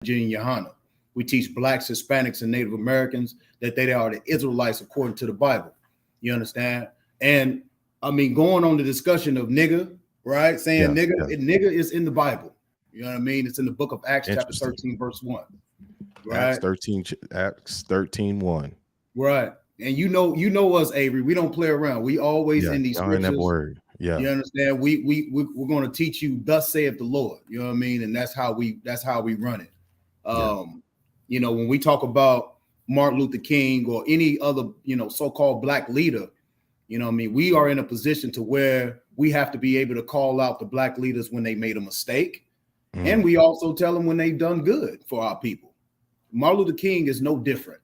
Jin Yohana. We teach blacks, Hispanics, and Native Americans that they are the Israelites according to the Bible. You understand? And I mean, going on the discussion of nigga, right? Saying nigga is in the Bible. You know what I mean? It's in the book of Acts, chapter 13, verse 1. Right? Acts 13:1. Right. And you know us, Avery. We don't play around. We always in these scriptures. That word. Yeah. You understand? We're going to teach you, thus saith the Lord. You know what I mean? And that's how we run it. You know, when we talk about Martin Luther King or any other, you know, so-called black leader, you know what I mean? We are in a position to where we have to be able to call out the black leaders when they made a mistake. And we also tell them when they've done good for our people. Martin Luther King is no different.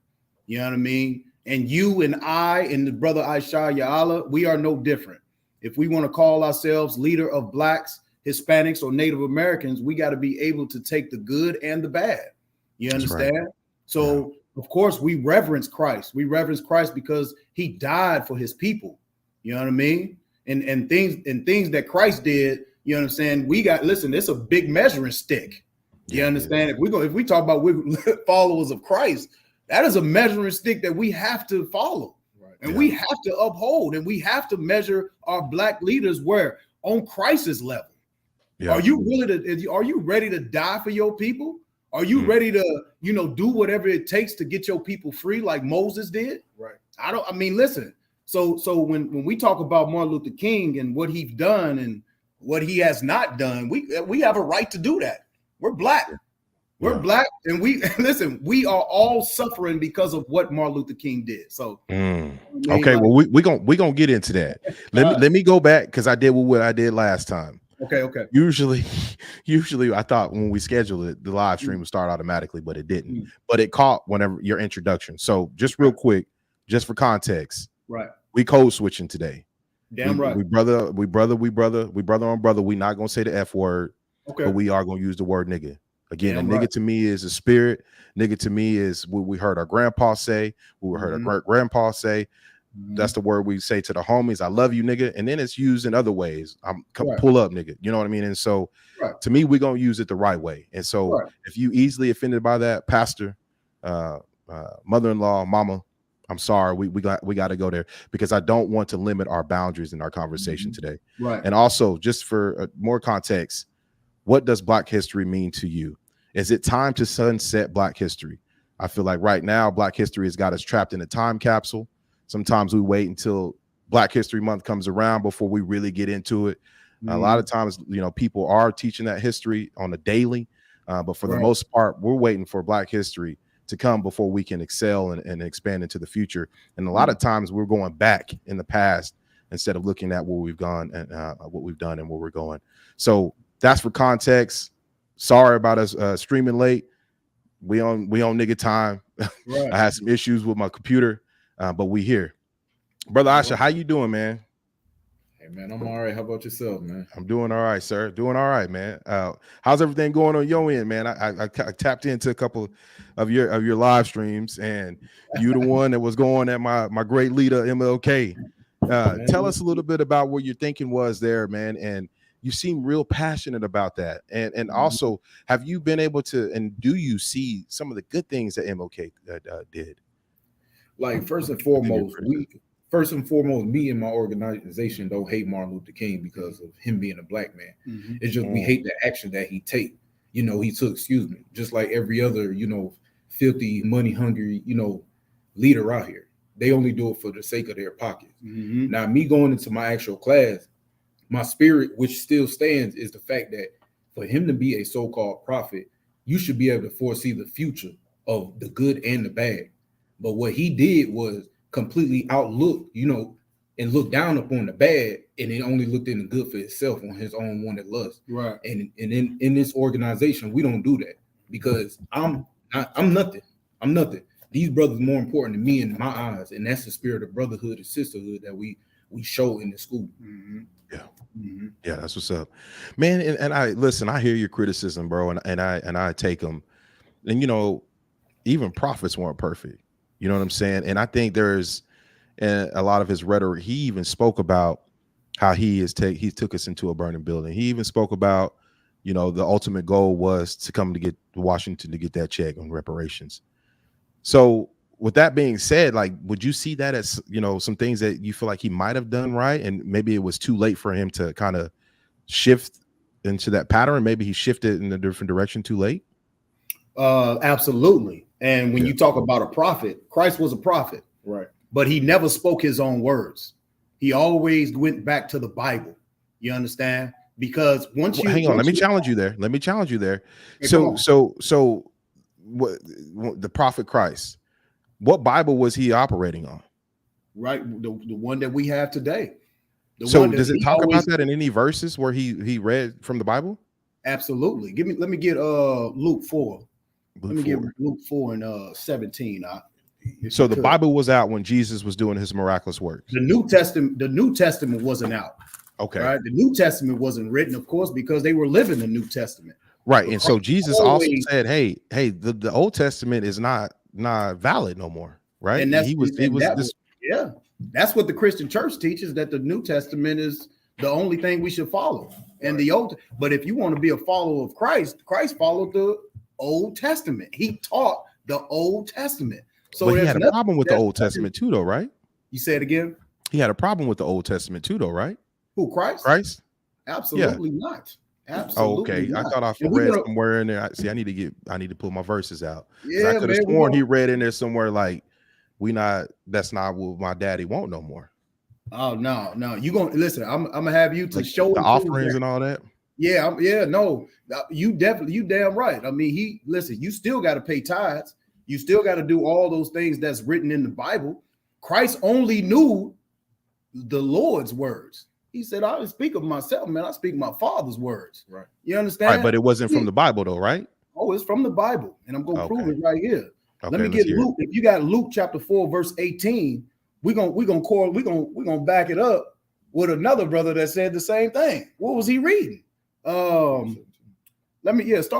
You know what I mean? And you and I and the brother Aisha Ya'ala, we are no different. If we want to call ourselves leader of blacks, Hispanics, or Native Americans, we got to be able to take the good and the bad. You understand? Right. So, of course, we reverence Christ. We reverence Christ because he died for his people. You know what I mean? And things that Christ did, you know what I'm saying? It's a big measuring stick. You understand? If we talk about followers of Christ, that is a measuring stick that we have to follow. Right. And we have to uphold, and we have to measure our black leaders where on Christ's level. Yeah. Are you ready to die for your people? Are you ready to, you know, do whatever it takes to get your people free like Moses did? Right. Listen. So when we talk about Martin Luther King and what he's done and what he has not done, we have a right to do that. We're black. We're black, and we are all suffering because of what Martin Luther King did. So okay, well, we gonna get into that. Let me go back because I did what I did last time. Okay. Usually I thought when we scheduled it, the live stream would start automatically, but it didn't. But it caught whenever your introduction. So just real quick, just for context, right? We code switching today. Damn right. We brother on brother. We not gonna say the F word, but we are gonna use the word nigga. Again, a nigga to me is a spirit. Nigga to me is what we heard our grandpa say, what we heard our great grandpa say. That's the word we say to the homies. I love you, nigga. And then it's used in other ways. Pull up, nigga. You know what I mean? And so to me, we're going to use it the right way. And so if you easily offended by that, pastor, mother-in-law, mama, I'm sorry. We got to go there because I don't want to limit our boundaries in our conversation today. Right. And also, just for more context, what does Black history mean to you? Is it time to sunset Black history? I feel like right now, Black history has got us trapped in a time capsule. Sometimes we wait until Black History Month comes around before we really get into it. A lot of times, you know, people are teaching that history on a daily, but for the most part, we're waiting for Black history to come before we can excel and expand into the future. And a lot of times we're going back in the past instead of looking at where we've gone and what we've done and where we're going. So that's for context. Sorry about us streaming late. We on nigga time. Right. I had some issues with my computer, but we here. Brother Asha, how you doing, man? Hey man, I'm all right. How about yourself, man? I'm doing all right, sir. Doing all right, man. How's everything going on your end, man? I tapped into a couple of your live streams, and you the one that was going at my great leader MLK. Tell us a little bit about what your thinking was there, man, and you seem real passionate about that. And also, have you been able to, and do you see some of the good things that MLK did? Like first and foremost, me and my organization don't hate Martin Luther King because of him being a black man. It's just we hate the action that he took, just like every other, filthy, money hungry, leader out here. They only do it for the sake of their pockets. Now, me going into my actual class, my spirit, which still stands, is the fact that for him to be a so-called prophet, you should be able to foresee the future of the good and the bad. But what he did was completely outlook, and look down upon the bad, and it only looked in the good for itself on his own wanted lust. Right. And in this organization, we don't do that because I'm nothing. I'm nothing. These brothers are more important to me in my eyes, and that's the spirit of brotherhood and sisterhood that we show in the school. Yeah, that's what's up, man. And I listen. I hear your criticism, bro, and I take them. And even prophets weren't perfect. You know what I'm saying? And I think there's a lot of his rhetoric. He even spoke about how he took us into a burning building. He even spoke about you know, the ultimate goal was to come to get Washington to get that check on reparations. So with that being said, like, would you see that as, you know, some things that you feel like he might have done right, and maybe it was too late for him to kind of shift into that pattern? Maybe he shifted in a different direction too late. Absolutely. And when you talk about a prophet, Christ was a prophet, right? But he never spoke his own words. He always went back to the Bible. You understand? Because once you hang on, let me challenge you there. Hey, so what the prophet Christ, what Bible was he operating on? Right, the one that we have today. So does it talk about that in any verses where he read from the Bible? Absolutely. Let me get Luke 4. Let me get Luke 4 and 17. So the Bible was out when Jesus was doing his miraculous works. The New Testament wasn't out. Okay. Right. The New Testament wasn't written, of course, because they were living the New Testament. Right. And so Jesus also said, hey, the Old Testament is not valid no more. Right. And that's what the Christian church teaches, that the New Testament is the only thing we should follow. And but if you want to be a follower of Christ, Christ followed the Old Testament. He taught the Old Testament. So he had a problem with the Old Testament too, though, right? You say it again? He had a problem with the Old Testament too, though, right? Who, Christ? Christ? Absolutely not. Absolutely. Okay. Not. I thought I read somewhere in there. See, I need to pull my verses out. Yeah, I could have sworn he read in there somewhere like, that's not what my daddy want no more. Oh, no. You gonna listen, I'm gonna have you to show the offerings and all that. Yeah, no, you damn right. I mean, you still got to pay tithes. You still got to do all those things that's written in the Bible. Christ only knew the Lord's words. He said, I don't speak of myself, man. I speak my Father's words. Right. You understand? Right, but it wasn't from the Bible, though, right? Oh, it's from the Bible. And I'm going to prove it right here. Okay, let me get Luke. If you got Luke chapter 4, verse 18, we're gonna back it up with another brother that said the same thing. What was he reading? Start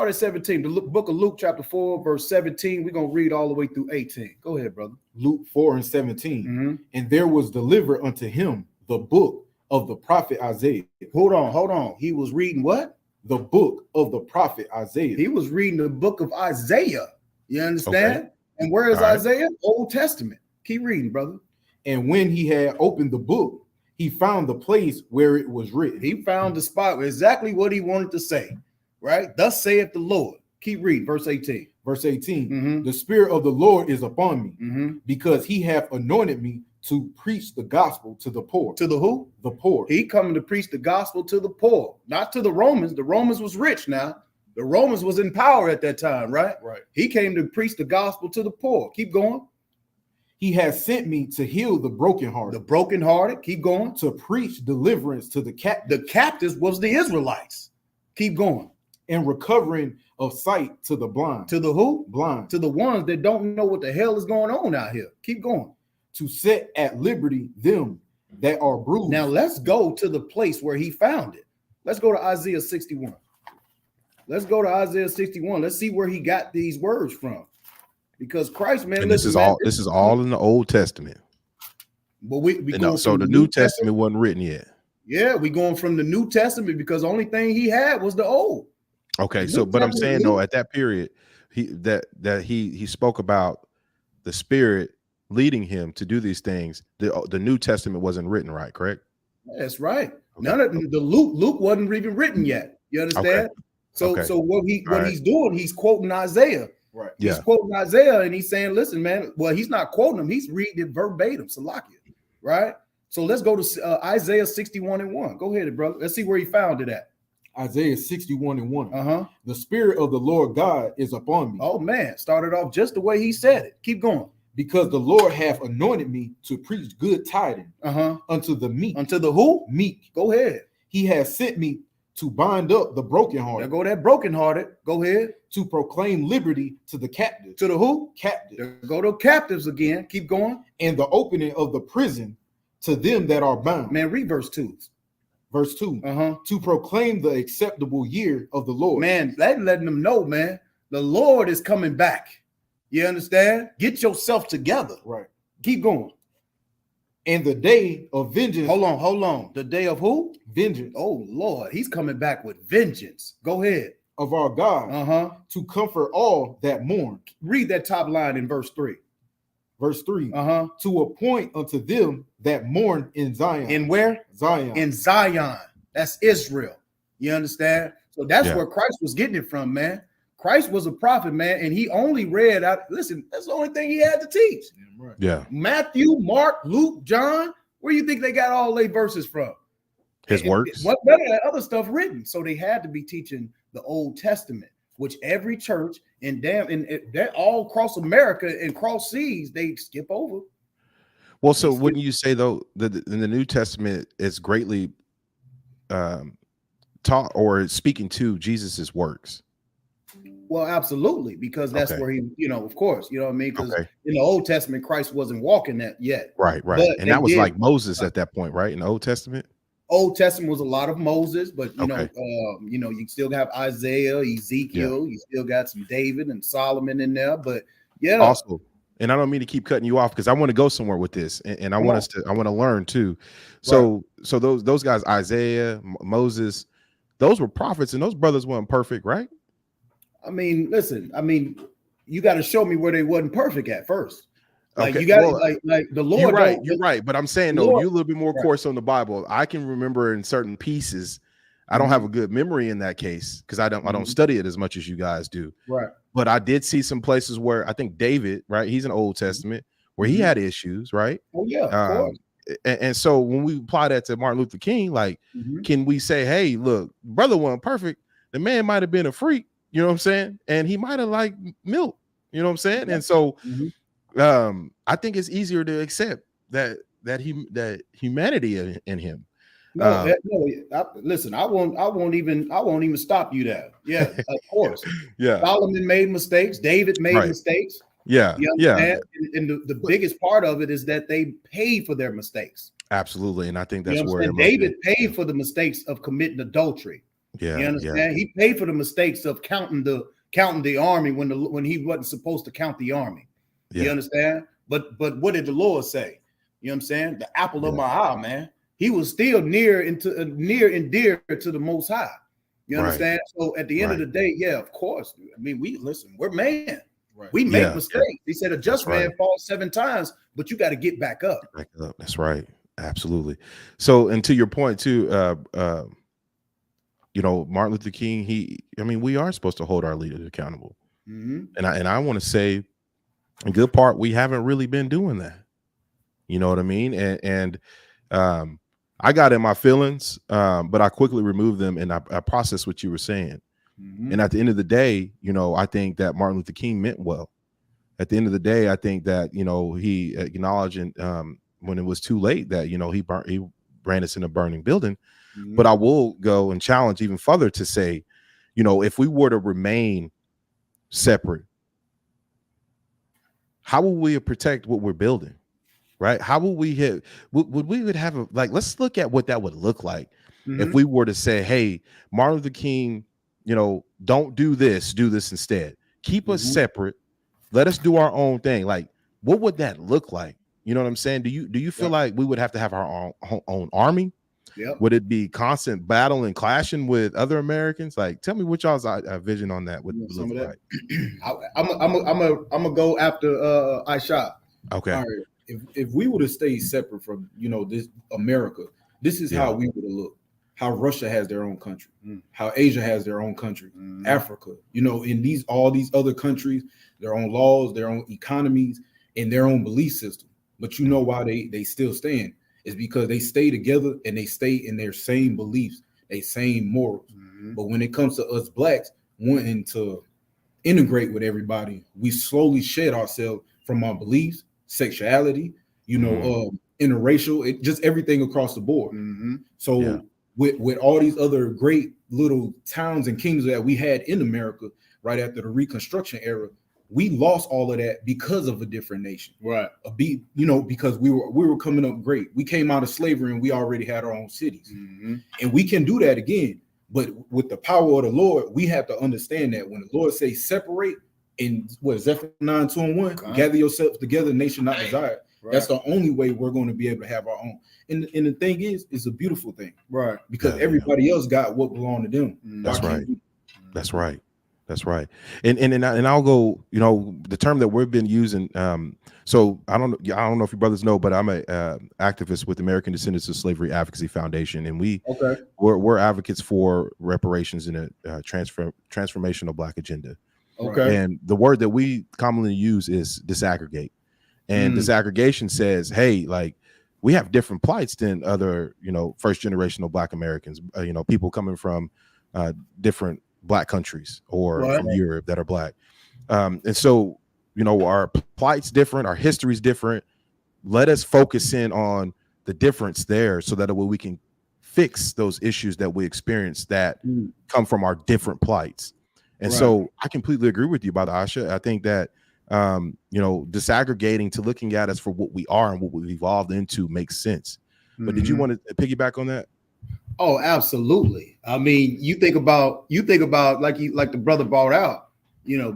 at 17. The book of Luke chapter 4, verse 17. We're gonna read all the way through 18. Go ahead, brother. Luke 4 and 17. Mm-hmm. And there was delivered unto him the book of the prophet Isaiah. Hold on. He was reading what? The book of the prophet Isaiah. He was reading the book of Isaiah. You understand? Okay. And where is Isaiah? Old Testament. Keep reading, brother. And when he had opened the book, he found the place where it was written. He found the spot where exactly what he wanted to say. Right? Thus saith the Lord. Keep reading. Verse 18. Verse 18. Mm-hmm. The Spirit of the Lord is upon me, mm-hmm. because he hath anointed me to preach the gospel to the poor. To the who? The poor. He coming to preach the gospel to the poor, not to the Romans. The Romans was rich now. The Romans was in power at that time, right? Right. He came to preach the gospel to the poor. Keep going. He has sent me to heal the brokenhearted. The brokenhearted. Keep going. To preach deliverance to the captives. The captives was the Israelites. Keep going. And recovering of sight to the blind. To the who? Blind. To the ones that don't know what the hell is going on out here. Keep going. To set at liberty them that are bruised. Now let's go to the place where he found it. Let's go to Isaiah 61. Let's go to Isaiah 61. Let's see where he got these words from. Because Christ, man, and this is all in the Old Testament. But so the New Testament wasn't written yet. Yeah, we going from the New Testament because the only thing he had was the Old. Okay, so but I'm saying though, at that period, he spoke about the Spirit leading him to do these things. The New Testament wasn't written, right? Correct? That's right. Okay. None of the Luke wasn't even written yet. You understand? Okay. So what he's doing, he's quoting Isaiah. Right. He's quoting Isaiah and he's saying, listen, man, well, he's not quoting him, he's reading it verbatim, Salakia, right? So let's go to Isaiah 61 and 1. Go ahead, brother. Let's see where he found it at. Isaiah 61 and 1. Uh-huh. The Spirit of the Lord God is upon me. Oh man, started off just the way he said it. Keep going. Because the Lord hath anointed me to preach good tidings unto the meek. Unto the who? Meek. Go ahead. He has sent me to bind up the brokenhearted. There go that brokenhearted. Go ahead. To proclaim liberty to the captives. To the who? Captives. There go to captives again. Keep going. And the opening of the prison to them that are bound. Man, read verse 2. Verse 2. To proclaim the acceptable year of the Lord. Man, letting them know, man, the Lord is coming back. You understand? Get yourself together. Right. Keep going. And the day of vengeance. Hold on. The day of who? Vengeance. Oh Lord, he's coming back with vengeance. Go ahead. Of our God. To comfort all that mourn. Read that top line in verse 3. Verse 3. To appoint unto them that mourn in Zion. In where? Zion. In Zion. That's Israel. You understand? So that's where Christ was getting it from, man. Christ was a prophet, man, and he only read out. Listen, that's the only thing he had to teach. Yeah. Matthew, Mark, Luke, John. Where do you think they got all their verses from? His works. What better than other stuff written? So they had to be teaching the Old Testament, which every church and they're all across America and cross seas, they skip over. Well, so wouldn't you say though that in the New Testament is greatly taught or speaking to Jesus's works? Well, absolutely, because that's where he, of course, you know what I mean? Because in the Old Testament, Christ wasn't walking that yet. Right. But and that was like Moses at that point, right? In the Old Testament? Old Testament was a lot of Moses, but you still have Isaiah, Ezekiel, you still got some David and Solomon in there. But also, and I don't mean to keep cutting you off because I want to go somewhere with this, and I want I want to learn too. So those guys, Isaiah, Moses, those were prophets, and those brothers weren't perfect, right? I mean, listen, you got to show me where they wasn't perfect at first. Like you got like the Lord. You're right. But I'm saying though, you a little bit more course on the Bible. I can remember in certain pieces. I don't have a good memory in that case because I don't study it as much as you guys do. Right. But I did see some places where I think David, right? He's an Old Testament where he had issues, right? Oh yeah. Of course. And so when we apply that to Martin Luther King, like, can we say, hey, look, brother wasn't perfect. The man might have been a freak. You know what I'm saying? And he might have liked milk. You know what I'm saying? And so I think it's easier to accept that humanity in him. Listen, I won't even stop you there. Yeah, of course. Solomon made mistakes. David made mistakes. Yeah. And the biggest part of it is that they paid for their mistakes. Absolutely. And I think that's where David paid for the mistakes of committing adultery. Yeah, you understand? He paid for the mistakes of counting the army when he wasn't supposed to count the army. You understand? But what did the Lord say? You know what I'm saying? The apple of my eye, man. He was still near and dear to the Most High. You understand? So at the end of the day, of course. I mean, we're man. Right. We make mistakes. He said a just man falls 7 times, but you got to get back up. That's right. Absolutely. So, and to your point too, Martin Luther King, we are supposed to hold our leaders accountable. And I want to say a good part, we haven't really been doing that. You know what I mean? And I got in my feelings, but I quickly removed them and I processed what you were saying. And at the end of the day, I think that Martin Luther King meant well. At the end of the day, I think that, he acknowledged when it was too late that, he ran us in a burning building. But I will go and challenge even further to say, if we were to remain separate, how will we protect what we're building? Right? How will we let's look at what that would look like if we were to say, hey, Martin Luther King, don't do this instead. Keep us separate. Let us do our own thing. Like, what would that look like? You know what I'm saying? Do you feel like we would have to have our own army? Yep. Would it be constant battle and clashing with other Americans? Like, tell me what y'all's vision on that would look like. I'm gonna go after Aisha. Okay. All right. If we would have stayed separate from this America, this is how we would have looked. How Russia has their own country, how Asia has their own country, Africa. In all these other countries, their own laws, their own economies, and their own belief system. But you know why they still stand? Is because they stay together and they stay in their same beliefs, their same morals. But when it comes to us blacks wanting to integrate with everybody, we slowly shed ourselves from our beliefs, sexuality, interracial, just everything across the board. So with all these other great little towns and kingdoms that we had in America right after the Reconstruction era, we lost all of that because of a different nation, right? Because we were coming up great. We came out of slavery and we already had our own cities, and we can do that again. But with the power of the Lord, we have to understand that when the Lord says separate, in Zephaniah 9:2-1, gather yourselves together, nation not desired. Right. That's the only way we're going to be able to have our own. And the thing is, it's a beautiful thing, right? Because everybody else got what belonged to them. That's right. That's right. That's right. And I'll go, the term that we've been using. So I don't know if you brothers know, but I'm a activist with American Descendants of Slavery Advocacy Foundation, and we're advocates for reparations in a transformational Black agenda. Okay. And the word that we commonly use is disaggregate. And disaggregation says, hey, like, we have different plights than other, first generational Black Americans, people coming from different Black countries or from Europe that are Black. And so, our plights different, our history's different. Let us focus in on the difference there so that we can fix those issues that we experience that come from our different plights. And so I completely agree with you, Brother Asha. I think that, disaggregating to looking at us for what we are and what we've evolved into makes sense. But did you want to piggyback on that? Oh, absolutely. I mean, you think about like the brother brought out,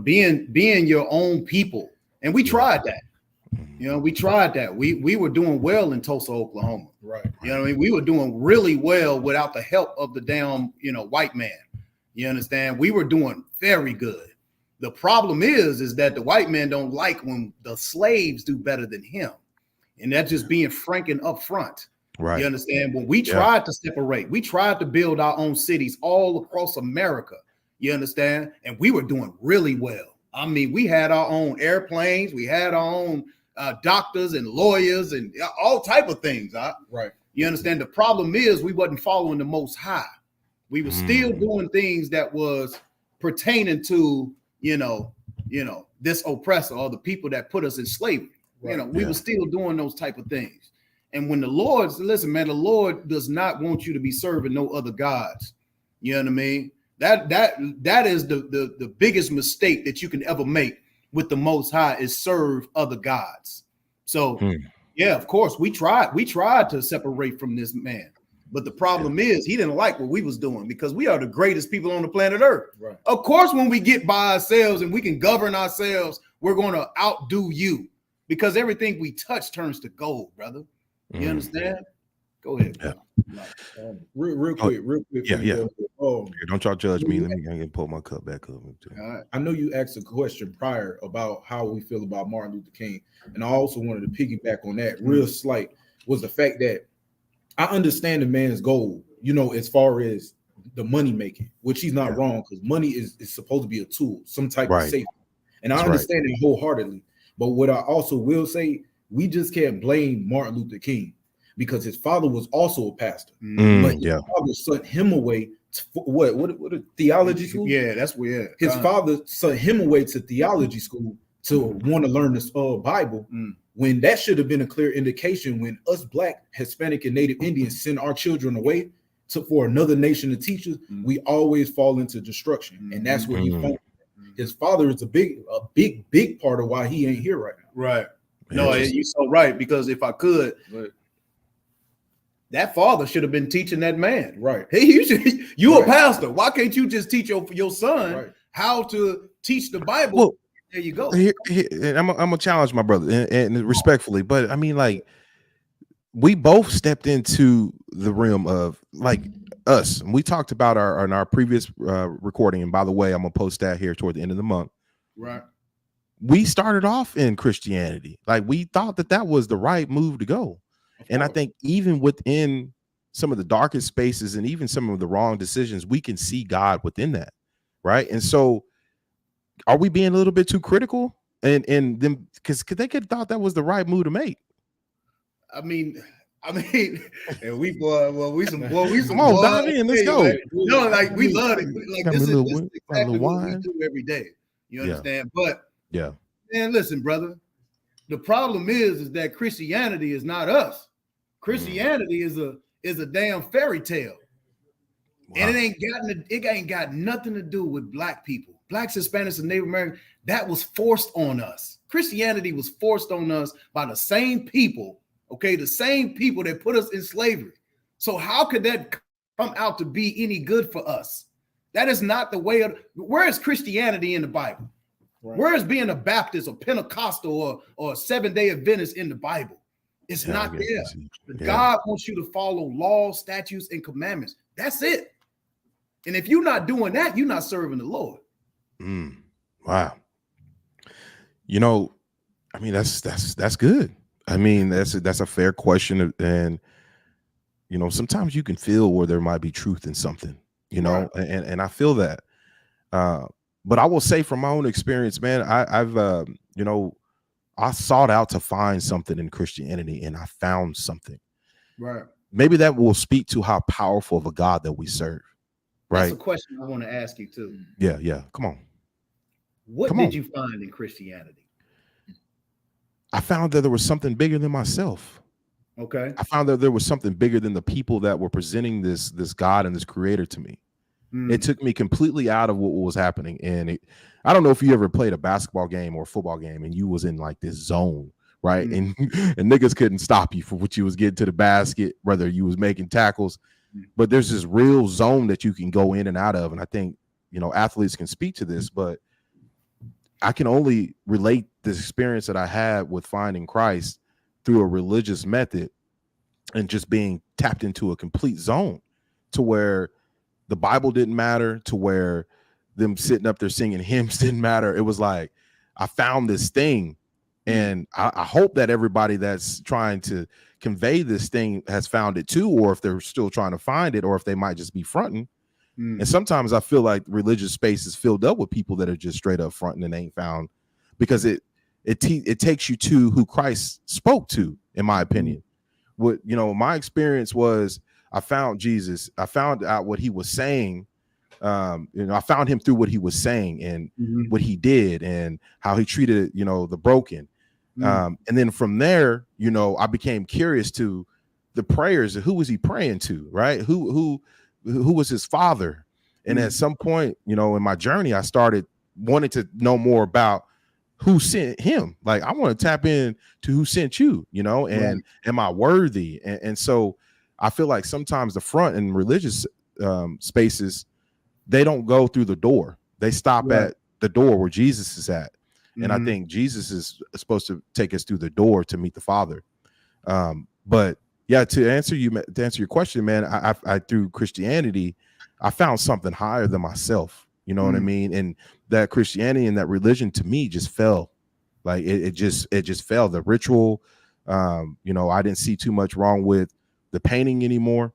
being your own people. And we tried that. We tried that. We were doing well in Tulsa, Oklahoma. Right. You know what I mean? We were doing really well without the help of the damn, white man. You understand? We were doing very good. The problem is that the white man don't like when the slaves do better than him. And that's just being frank and upfront. Right. You understand? When we tried to separate, we tried to build our own cities all across America. You understand? And we were doing really well. I mean, we had our own airplanes, we had our own doctors and lawyers and all type of things. Right. You understand? The problem is we wasn't following the Most High. We were still doing things that was pertaining to, this oppressor or the people that put us in slavery. Right. We were still doing those type of things. And when the Lord, listen, man, the Lord does not want you to be serving no other gods. You know what I mean? That is the biggest mistake that you can ever make with the Most High is serve other gods. So, yeah, of course, we tried to separate from this man. But the problem is he didn't like what we was doing because we are the greatest people on the planet Earth. Right. Of course, when we get by ourselves and we can govern ourselves, we're going to outdo you because everything we touch turns to gold, brother. You understand? Go ahead. Yeah. Real quick. Yeah. Don't y'all judge me. Let me pull my cup back up. All right. I know you asked a question prior about how we feel about Martin Luther King. And I also wanted to piggyback on that real slight was the fact that I understand the man's goal, as far as the money making, which he's not wrong because money is supposed to be a tool, some type of safety. And I understand it wholeheartedly. But what I also will say, we just can't blame Martin Luther King because his father was also a pastor. But his father sent him away to what a theology school? Yeah, that's weird. His father sent him away to theology school to want to learn this Bible. When that should have been a clear indication when us Black, Hispanic, and Native Indians send our children away for another nation to teach us, we always fall into destruction. And that's where he found his father is a big part of why he ain't here right now. Right. No, you're so right. Because if I could, that father should have been teaching that man. Right. Hey, you a pastor. Why can't you just teach your son how to teach the Bible? Well, there you go. And I'm gonna challenge my brother and respectfully, but I mean, like, we both stepped into the realm of like us. And we talked about our previous recording. And by the way, I'm gonna post that here toward the end of the month. Right. We started off in Christianity. Like, we thought that was the right move to go. And I think even within some of the darkest spaces and even some of the wrong decisions, we can see God within that. Right. And so are we being a little bit too critical? And then because they could have thought that was the right move to make. I mean, and we some come on, dive in, let's go. Like we love it. Like this is exactly what we do every day. You understand? But man, listen, brother. The problem is that Christianity is not us. Christianity is a damn fairy tale. Wow. And it ain't got nothing to do with Black people. Blacks, Hispanics, and Native Americans, that was forced on us. Christianity was forced on us by the same people, the same people that put us in slavery. So how could that come out to be any good for us? That is not the way where is Christianity in the Bible? Right. Where is being a Baptist or Pentecostal or Seventh-day Adventist in the Bible? It's Yeah, not I there. see. Yeah. God wants you to follow laws, statutes, and commandments. That's it. And if you're not doing that, you're not serving the Lord. Wow. You know, I mean, that's good. I mean, that's a fair question, and you know, sometimes you can feel where there might be truth in something, you know, Right. and I feel that. But I will say from my own experience, man, I've you know, I sought out to find something in Christianity, and I found something. Right. Maybe that will speak to how powerful of a God that we serve. Right. That's a question I want to ask you too. Yeah. Come on. What did you find in Christianity? I found that there was something bigger than myself. Okay. I found that there was something bigger than the people that were presenting this God and this creator to me. It took me completely out of what was happening. And I don't know if you ever played a basketball game or a football game and you was in like this zone, right? And niggas couldn't stop you for what you was getting to the basket, whether you was making tackles. But there's this real zone that you can go in and out of. And I think, you know, athletes can speak to this, but I can only relate this experience that I had with finding Christ through a religious method and just being tapped into a complete zone to where the Bible didn't matter, to where them sitting up there singing hymns didn't matter. It was like, I found this thing. And I hope that everybody that's trying to convey this thing has found it too, or if they're still trying to find it, or if they might just be fronting. And sometimes I feel like religious space is filled up with people that are just straight up fronting and ain't found, because it takes you to who Christ spoke to, in my opinion. What, you know, my experience was, I found Jesus. I found out what he was saying. You know, I found him through what he was saying and what he did and how he treated, you know, the broken. And then from there, you know, I became curious to the prayers. Who was he praying to, right? Who was his father? And at some point, you know, in my journey, I started wanting to know more about who sent him. Like, I want to tap in to who sent you, you know, and am I worthy? And so I feel like sometimes the front in religious spaces, they don't go through the door. They stop at the door where Jesus is at. And I think Jesus is supposed to take us through the door to meet the Father. But yeah, to answer your question, man, I through Christianity, I found something higher than myself. You know what I mean? And that Christianity and that religion to me just fell. Like it just fell. The ritual, you know, I didn't see too much wrong with the painting anymore.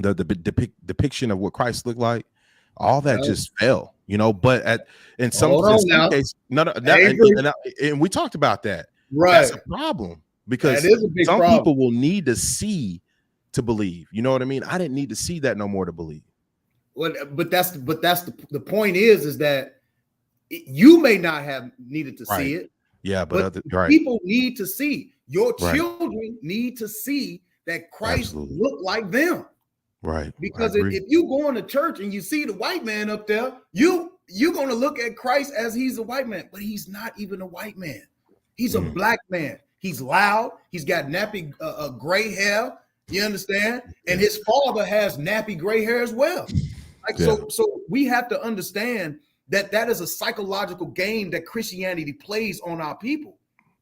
The depiction of what Christ looked like, all that just fell. You know, but in some cases, and we talked about that. Right, that's a problem, because some people will need to see to believe. You know what I mean? I didn't need to see that no more to believe. Well, but that's the point is that you may not have needed to see it. Yeah, but people need to see. Your children need to see that Christ looked like them. Right. Because if you go into church and you see the white man up there, you're going to look at Christ as he's a white man, but he's not even a white man. He's a black man. He's loud. He's got nappy gray hair. You understand? And his father has nappy gray hair as well. Like so we have to understand that is a psychological game that Christianity plays on our people.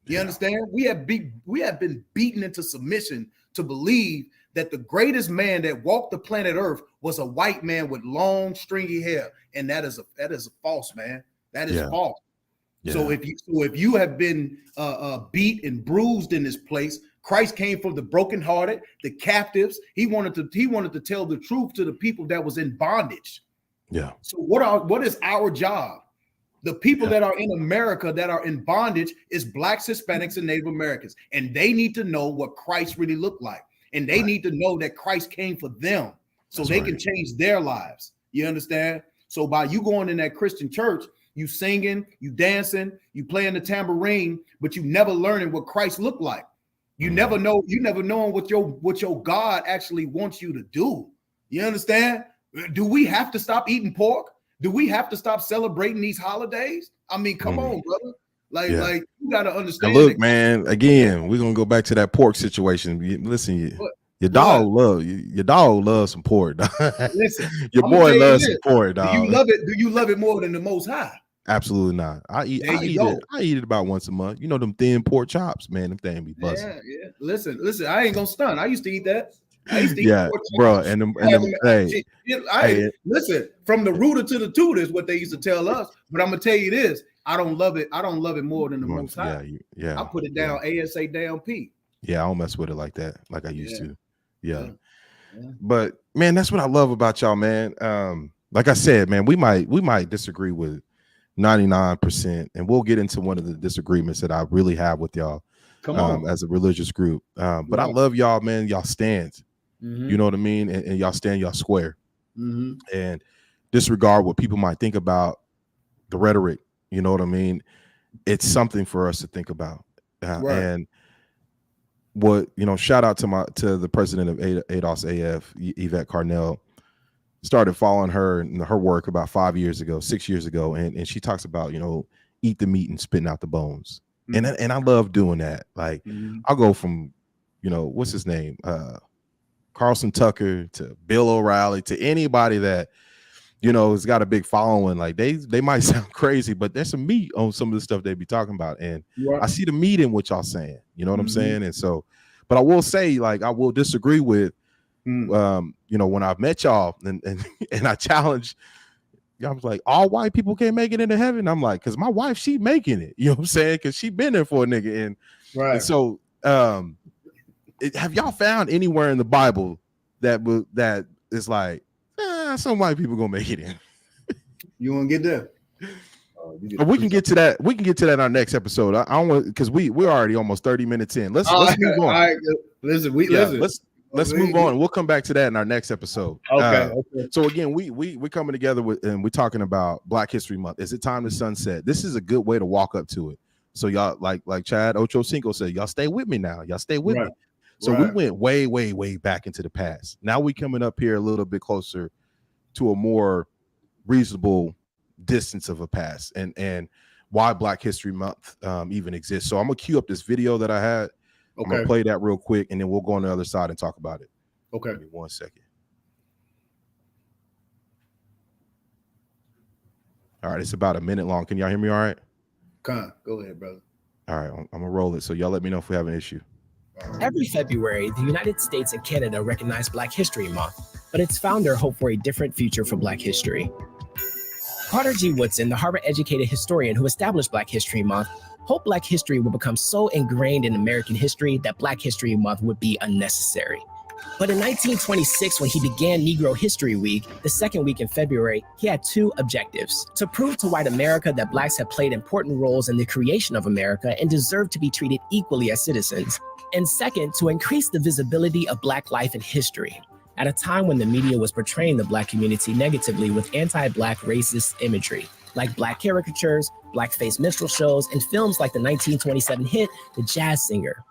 You understand? We have been beaten into submission to believe that the greatest man that walked the planet Earth was a white man with long, stringy hair, and that is a false, man. That is false. Yeah. So if you have been beat and bruised in this place, Christ came for the brokenhearted, the captives. He wanted to tell the truth to the people that was in bondage. Yeah. So what is our job? The people that are in America that are in bondage is Blacks, Hispanics, and Native Americans, and they need to know what Christ really looked like. And they need to know that Christ came for them so they can change their lives. You understand? So by you going in that Christian church, you singing, you dancing, you playing the tambourine, but you never learning what Christ looked like. You never knowing what your God actually wants you to do. You understand? Do we have to stop eating pork? Do we have to stop celebrating these holidays? I mean, come on, brother. Like you got to understand. Now look, man, again, we're going to go back to that pork situation. Listen, your dog loves some pork. Dog. Listen, your boy loves some pork, dog. Do you love it more than the Most High? Absolutely not. I eat it about once a month. You know them thin pork chops, man. Them things be busting. Yeah. Listen. I ain't gonna stun. I used to eat that. I used to eat yeah, pork bro. chops. And them, Listen, from the rooter to the tutor is what they used to tell us. But I'm gonna tell you this: I don't love it. I don't love it more than the Most High. Yeah. I put it down ASA down P. Yeah, I don't mess with it like that, like I used to. Yeah. But man, that's what I love about y'all, man. Like I said, man, we might disagree with 99%, and we'll get into one of the disagreements that I really have with y'all as a religious group. But I love y'all, man. Y'all stand. You know what I mean? And y'all stand, y'all square. And disregard what people might think about the rhetoric. You know what I mean? It's something for us to think about. And what, shout out to the president of ADOS AF, Yvette Carnell. Started following her and her work about 6 years ago, and she talks about, eat the meat and spitting out the bones. And I love doing that. Like I'll go from, what's his name, Carlson Tucker to Bill O'Reilly to anybody that has got a big following. Like they might sound crazy, but there's some meat on some of the stuff they be talking about, and I see the meat in what y'all saying. You know what I'm saying? And so, but I will say, like, I will disagree with. When I've met y'all and I challenge, I was like, all white people can't make it into heaven. I'm like, because my wife, she making it. You know what I'm saying? Because she been there for a nigga. And so, have y'all found anywhere in the Bible that is like, some white people gonna make it in? You want to get there? We can get to that. We can get to that in our next episode. I don't want, because we're already almost 30 minutes in. Let's move on. All right, listen. Let's move on. We'll come back to that in our next episad. Okay. So again, we're coming together and we're talking about Black History Month. Is it time to sunset? This is a good way to walk up to it. So y'all, like Chad Ochocinco said, y'all stay with me now. Y'all stay with me. So we went way, way, way back into the past. Now we coming up here a little bit closer to a more reasonable distance of a past and why Black History Month even exists. So I'm gonna cue up this video that I had. I'm gonna play that real quick, and then we'll go on the other side and talk about it. Okay. Give me 1 second. All right, it's about a minute long. Can y'all hear me all right? Go ahead, brother. All right, I'm gonna roll it. So y'all let me know if we have an issue. Every February, the United States and Canada recognize Black History Month, but its founder hoped for a different future for Black history. Carter G. Woodson, the Harvard-educated historian who established Black History Month, hoped Black history would become so ingrained in American history that Black History Month would be unnecessary. But in 1926, when he began Negro History Week, the second week in February, he had two objectives: to prove to white America that Blacks had played important roles in the creation of America and deserved to be treated equally as citizens, and second, to increase the visibility of Black life and history, at a time when the media was portraying the Black community negatively with anti-Black racist imagery, like Black caricatures, blackface minstrel shows, and films like the 1927 hit The Jazz Singer.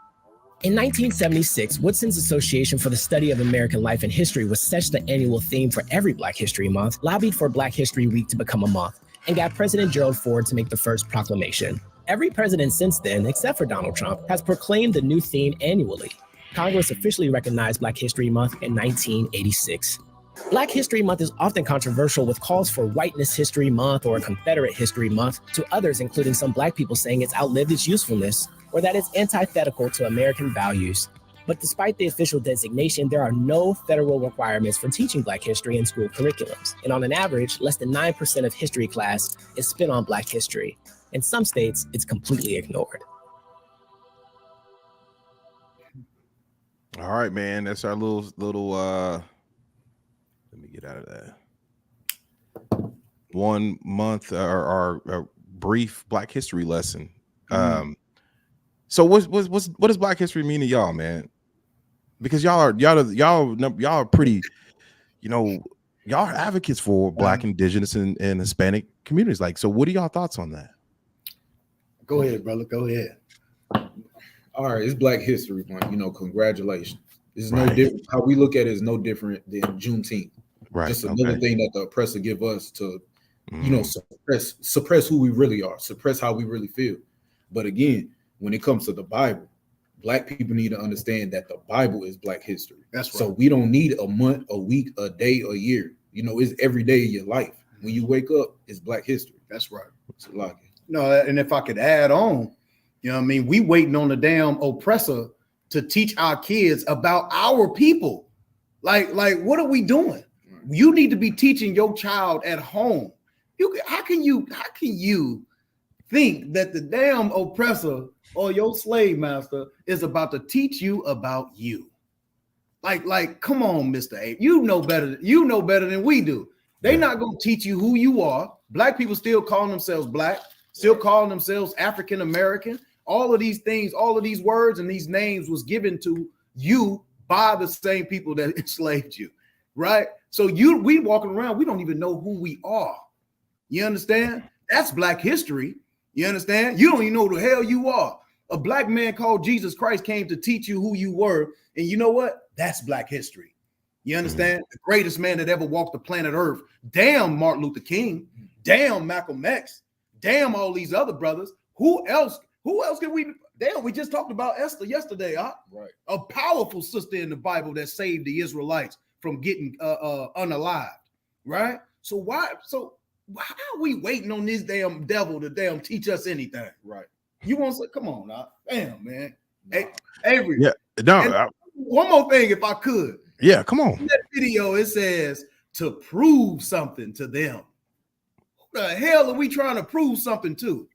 In 1976, Woodson's Association for the Study of American Life and History was such the annual theme for every Black History Month, lobbied for Black History Week to become a month, and got President Gerald Ford to make the first proclamation. Every president since then, except for Donald Trump, has proclaimed the new theme annually. Congress officially recognized Black History Month in 1986. Black History Month is often controversial, with calls for Whiteness History Month or Confederate History Month, to others, including some Black people, saying it's outlived its usefulness or that it's antithetical to American values. But despite the official designation, there are no federal requirements for teaching Black history in school curriculums. And on an average, less than 9% of history class is spent on Black history. In some states, it's completely ignored. All right, man. That's our little let me get out of that. 1 month our brief Black history lesson. So what does Black history mean to y'all, man? Because y'all are pretty, y'all are advocates for Black, Indigenous, and Hispanic communities. Like, so what are y'all thoughts on that? Go ahead, brother. Go ahead. All right, it's Black History Month. Congratulations. It's no different. How we look at it is no different than Juneteenth. Right. Just another thing that the oppressor give us to, suppress who we really are, suppress how we really feel. But again, when it comes to the Bible, Black people need to understand that the Bible is Black history. That's right. So we don't need a month, a week, a day, a year. It's every day of your life. When you wake up, it's Black history. That's right. It's like it. No, and if I could add on, you know what I mean? We waiting on the damn oppressor to teach our kids about our people. Like what are we doing? You need to be teaching your child at home. How can you think that the damn oppressor or your slave master is about to teach you about you? Like, come on, Mr. A. You know better than we do. They're not gonna teach you who you are. Black people still calling themselves black, still calling themselves African American. All of these things, all of these words and these names was given to you by the same people that enslaved you, right? So we walking around, we don't even know who we are. You understand? That's Black history. You understand? You don't even know who the hell you are. A black man called Jesus Christ came to teach you who you were. And you know what? That's Black history. You understand? The greatest man that ever walked the planet Earth. Damn Martin Luther King. Damn Malcolm X. Damn all these other brothers. Who else can we? Damn, we just talked about Esther yesterday. Right. A powerful sister in the Bible that saved the Israelites from getting unalived. Right? So how are we waiting on this damn devil to damn teach us anything? Right. You want to say, come on now. Damn, man. Hey, Avery. Yeah. No. One more thing, if I could. Yeah, come on. In that video, it says to prove something to them. Who the hell are we trying to prove something to?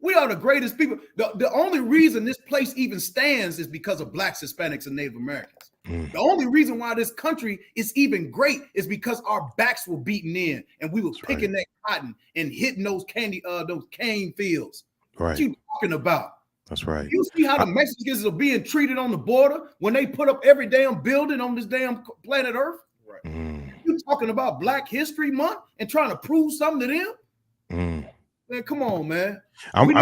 We are the greatest people. The only reason this place even stands is because of Blacks, Hispanics, and Native Americans. The only reason why this country is even great is because our backs were beaten in and we were picking that cotton and hitting those cane fields. Right. What you talking about? That's right. You see how the Mexicans are being treated on the border when they put up every damn building on this damn planet Earth? Right. You talking about Black History Month and trying to prove something to them? Man, come on, man. We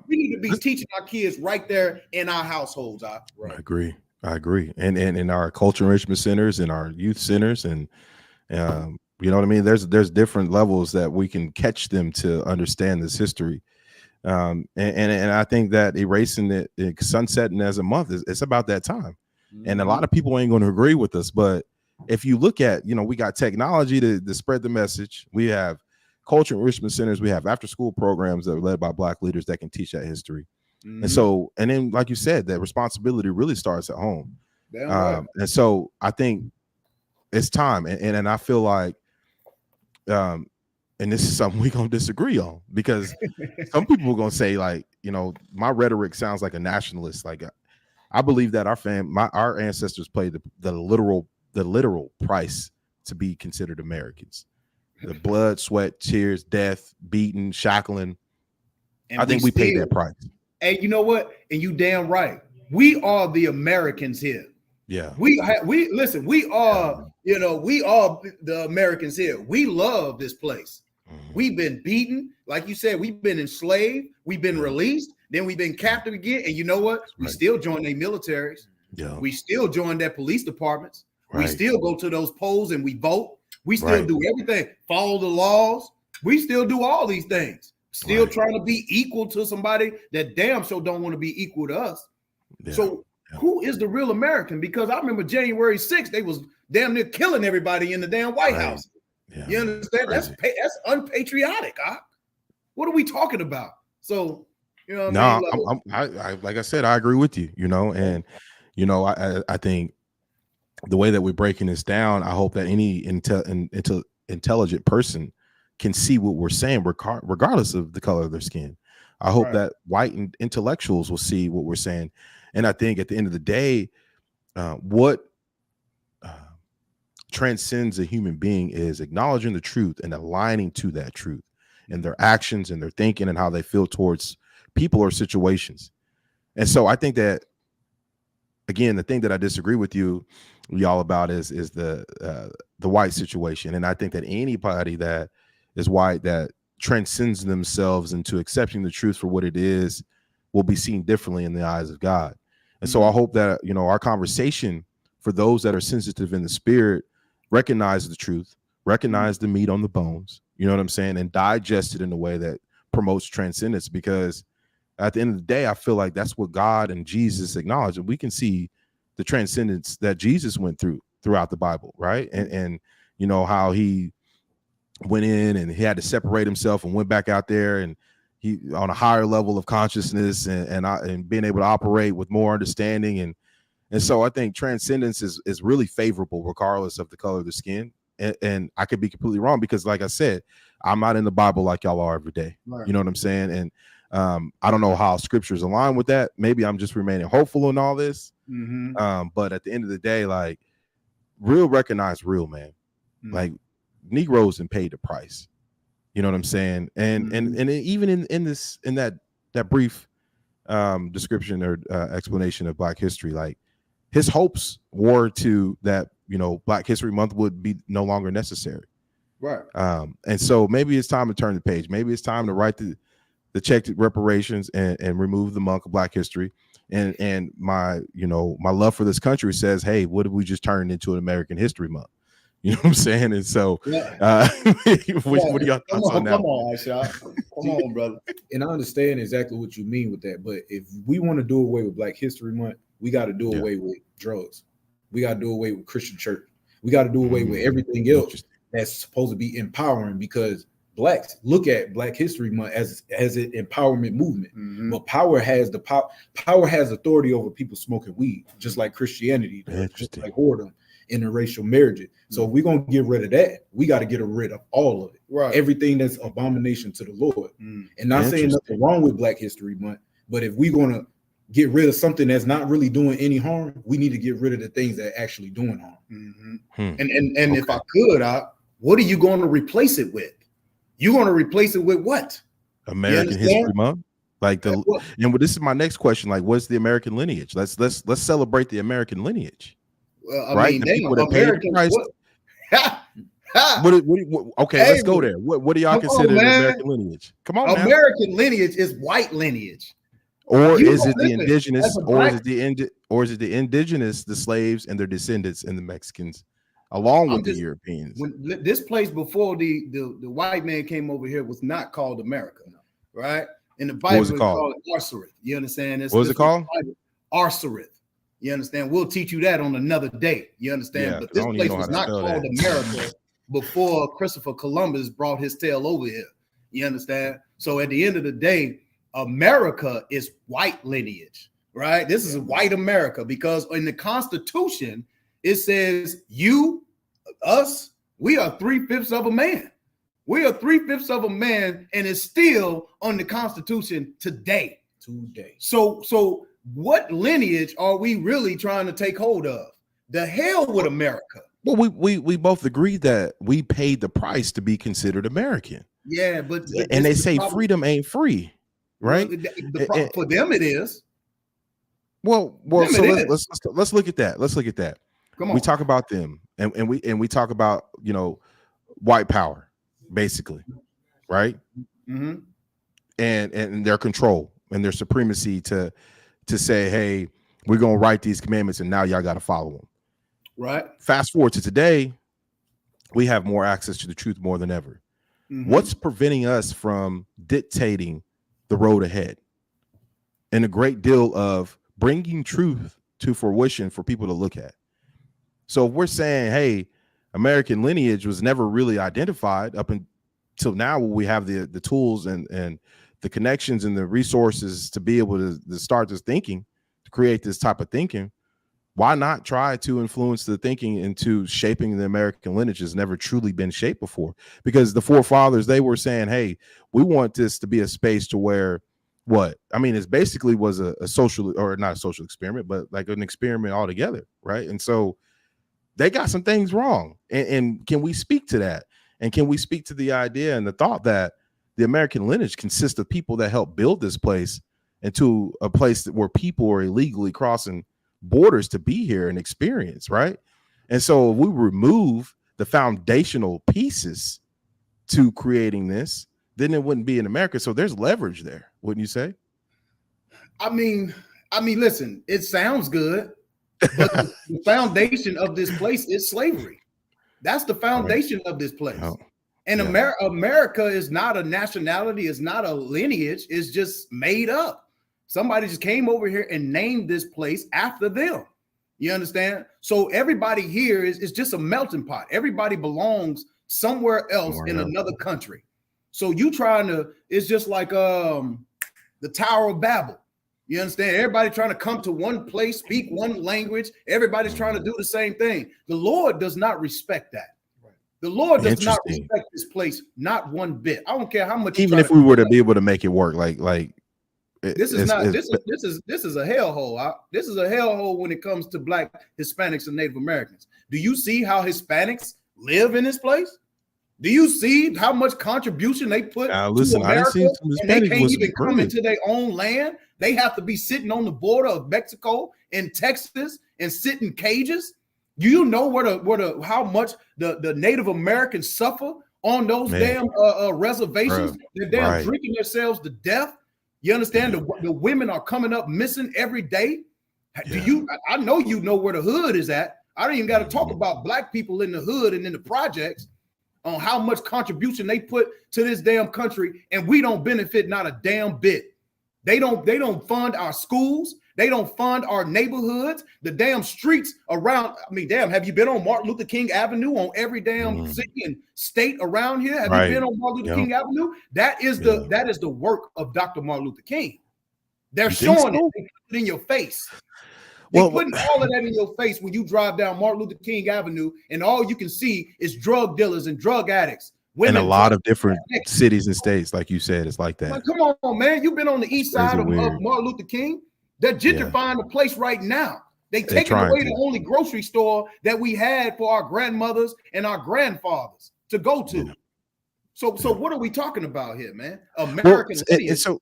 need to be teaching our kids right there in our households. Right. I agree. And in our culture enrichment centers and our youth centers, and you know what I mean? There's different levels that we can catch them to understand this history. And I think that erasing it, sunsetting as a month it's about that time. And a lot of people ain't going to agree with us, but if you look at, we got technology to spread the message. We have culture enrichment centers. We have after school programs that are led by Black leaders that can teach that history. And so, and then, like you said, that responsibility really starts at home. Right. And so I think it's time. And I feel like, and this is something we're going to disagree on, because some people are going to say, like, my rhetoric sounds like a nationalist. Like, I believe that our ancestors paid the literal price to be considered Americans. The blood, sweat, tears, death, beating, shackling. And I think we paid that price. And you know what? And you damn right. We are the Americans here. Yeah. We are, we are the Americans here. We love this place. We've been beaten. Like you said, we've been enslaved. We've been released. Then we've been captive again. And you know what? We still join their militaries. Yeah. We still join their police departments. We still go to those polls and we vote. We still do everything. Follow the laws. We still do all these things. Still trying to be equal to somebody that damn sure don't want to be equal to us. Yeah. So who is the real American? Because I remember January 6th, they was damn near killing everybody in the damn White House. Yeah. You understand? That's unpatriotic. What are we talking about? So, like I said, I agree with you, and, I think the way that we're breaking this down, I hope that any intelligent person can see what we're saying, regardless of the color of their skin. I hope that white intellectuals will see what we're saying. And I think at the end of the day, what transcends a human being is acknowledging the truth and aligning to that truth in their actions and their thinking and how they feel towards people or situations. And so I think that, again, the thing that I disagree with y'all about is the white situation. And I think that anybody that is white that transcends themselves into accepting the truth for what it is will be seen differently in the eyes of God. And so I hope that, our conversation, for those that are sensitive in the spirit, recognize the truth, recognize the meat on the bones, you know what I'm saying, and digest it in a way that promotes transcendence. Because at the end of the day, I feel like that's what God and Jesus acknowledge. And we can see the transcendence that Jesus went throughout the Bible, right? And how he went in and he had to separate himself and went back out there and he on a higher level of consciousness and being able to operate with more understanding. And so I think transcendence is really favorable regardless of the color of the skin. And I could be completely wrong because, like I said, I'm not in the Bible like y'all are every day. Right. You know what I'm saying? And I don't know how scriptures align with that. Maybe I'm just remaining hopeful in all this. Mm-hmm. But at the end of the day, like, real recognize real, man. Mm-hmm. Like, Negroes and paid the price. You know what I'm saying? And mm-hmm. and even in that brief description or explanation of Black history, like, his hopes were to that, you know, Black History Month would be no longer necessary. Right. And so maybe it's time to turn the page. Maybe it's time to write the check to reparations and remove the monk of Black history. And my love for this country says, hey, what if we just turn into an American History Month? You know what I'm saying? And so what are y'all thoughts on that? Come on, Aisha. Come on, brother. And I understand exactly what you mean with that. But if we want to do away with Black History Month, we got to do away with drugs. We got to do away with Christian church. We got to do away with everything else that's supposed to be empowering, because Blacks look at Black History Month as an empowerment movement. Mm-hmm. But power has authority over people smoking weed, just like Christianity does, just like whoredom, interracial marriages. So if we're gonna get rid of that, we got to get rid of all of it. Right. Everything that's abomination to the Lord. And not saying nothing wrong with Black History Month, but if we're gonna get rid of something that's not really doing any harm, we need to get rid of the things that are actually doing harm. Mm-hmm. And if I could, what are you going to replace it with? You're going to replace it with what? American History Month? Like and this is my next question. Like, what's the American lineage? Let's celebrate the American lineage. Well, I mean, they American. Okay, let's go there. What do y'all consider the American lineage? Come on, American lineage is white lineage. Or is it the indigenous, or is it the indigenous, the slaves and their descendants and the Mexicans, along with the Europeans? When this place before the white man came over here was not called America, right? In the Bible, it's called Arsareth. You understand? What was it called? Arsareth. You understand? We'll teach you that on another day. You understand? Yeah, but this place was not called America before Christopher Columbus brought his tail over here. You understand? So at the end of the day, America is white lineage, right? This is white America, because in the Constitution, it says you, us, we are 3/5 of a man. We are 3/5 of a man, and it's still on the Constitution today. So what lineage are we really trying to take hold of? The hell with America. Well, we both agreed that we paid the price to be considered American. Yeah, but and they say freedom ain't free. Right, for them it is. Well. So let's look at that. Let's look at that. Come on. We talk about them, and we talk about, you know, white power, basically, right? Mm-hmm. And their control and their supremacy to say, hey, we're gonna write these commandments, and now y'all got to follow them. Right. Fast forward to today, we have more access to the truth more than ever. Mm-hmm. What's preventing us from dictating the road ahead and a great deal of bringing truth to fruition for people to look at? So if we're saying, hey, American lineage was never really identified up until now, we have the tools and the connections and the resources to be able to start this thinking, to create this type of thinking. Why not try to influence the thinking into shaping the American lineage has never truly been shaped before? Because the forefathers, they were saying, hey, we want this to be a space to where it basically was a social, or not a social experiment, but like an experiment altogether. Right. And so they got some things wrong. And can we speak to that? And can we speak to the idea and the thought that the American lineage consists of people that helped build this place into a place where people are illegally crossing borders to be here and experience, right? And so if we remove the foundational pieces to creating this, then it wouldn't be in America. So there's leverage there, wouldn't you say? I mean, listen, it sounds good, but the foundation of this place is slavery. That's the foundation of this place. Oh. And yeah. America is not a nationality, it's not a lineage, it's just made up. Somebody just came over here and named this place after them. You understand? So everybody here is just a melting pot. Everybody belongs somewhere else in another country. So you trying to, it's just like the Tower of Babel. You understand? Everybody trying to come to one place, speak one language. Everybody's trying to do the same thing. The Lord does not respect that. The Lord does not respect this place, not one bit. I don't care how much. Even if we were to be able to make it work, this is not. This is a hellhole. This is a hellhole when it comes to Black, Hispanics, and Native Americans. Do you see how Hispanics live in this place? Do you see how much contribution they put to America? And they can't even come into their own land. They have to be sitting on the border of Mexico and Texas and sit in cages. Do you know how much the Native Americans suffer on those damn reservations? They're damn drinking themselves to death. You understand? The women are coming up missing every day. Do you? I know you know where the hood is at. I don't even got to talk about Black people in the hood and in the projects on how much contribution they put to this damn country, and we don't benefit not a damn bit. They don't fund our schools. They don't fund our neighborhoods, the damn streets around. I mean, damn, have you been on Martin Luther King Avenue on every damn city and state around here? Have you been on Martin Luther King Avenue? That is the work of Dr. Martin Luther King. They're showing it. They put it in your face. They're putting all of that in your face when you drive down Martin Luther King Avenue, and all you can see is drug dealers and drug addicts. In a lot of different cities and states, like you said, it's like that. Like, come on, man. You've been on the east side of Martin Luther King. They're gentrifying the place right now. They're taking away the only grocery store that we had for our grandmothers and our grandfathers to go to. So what are we talking about here, man? American and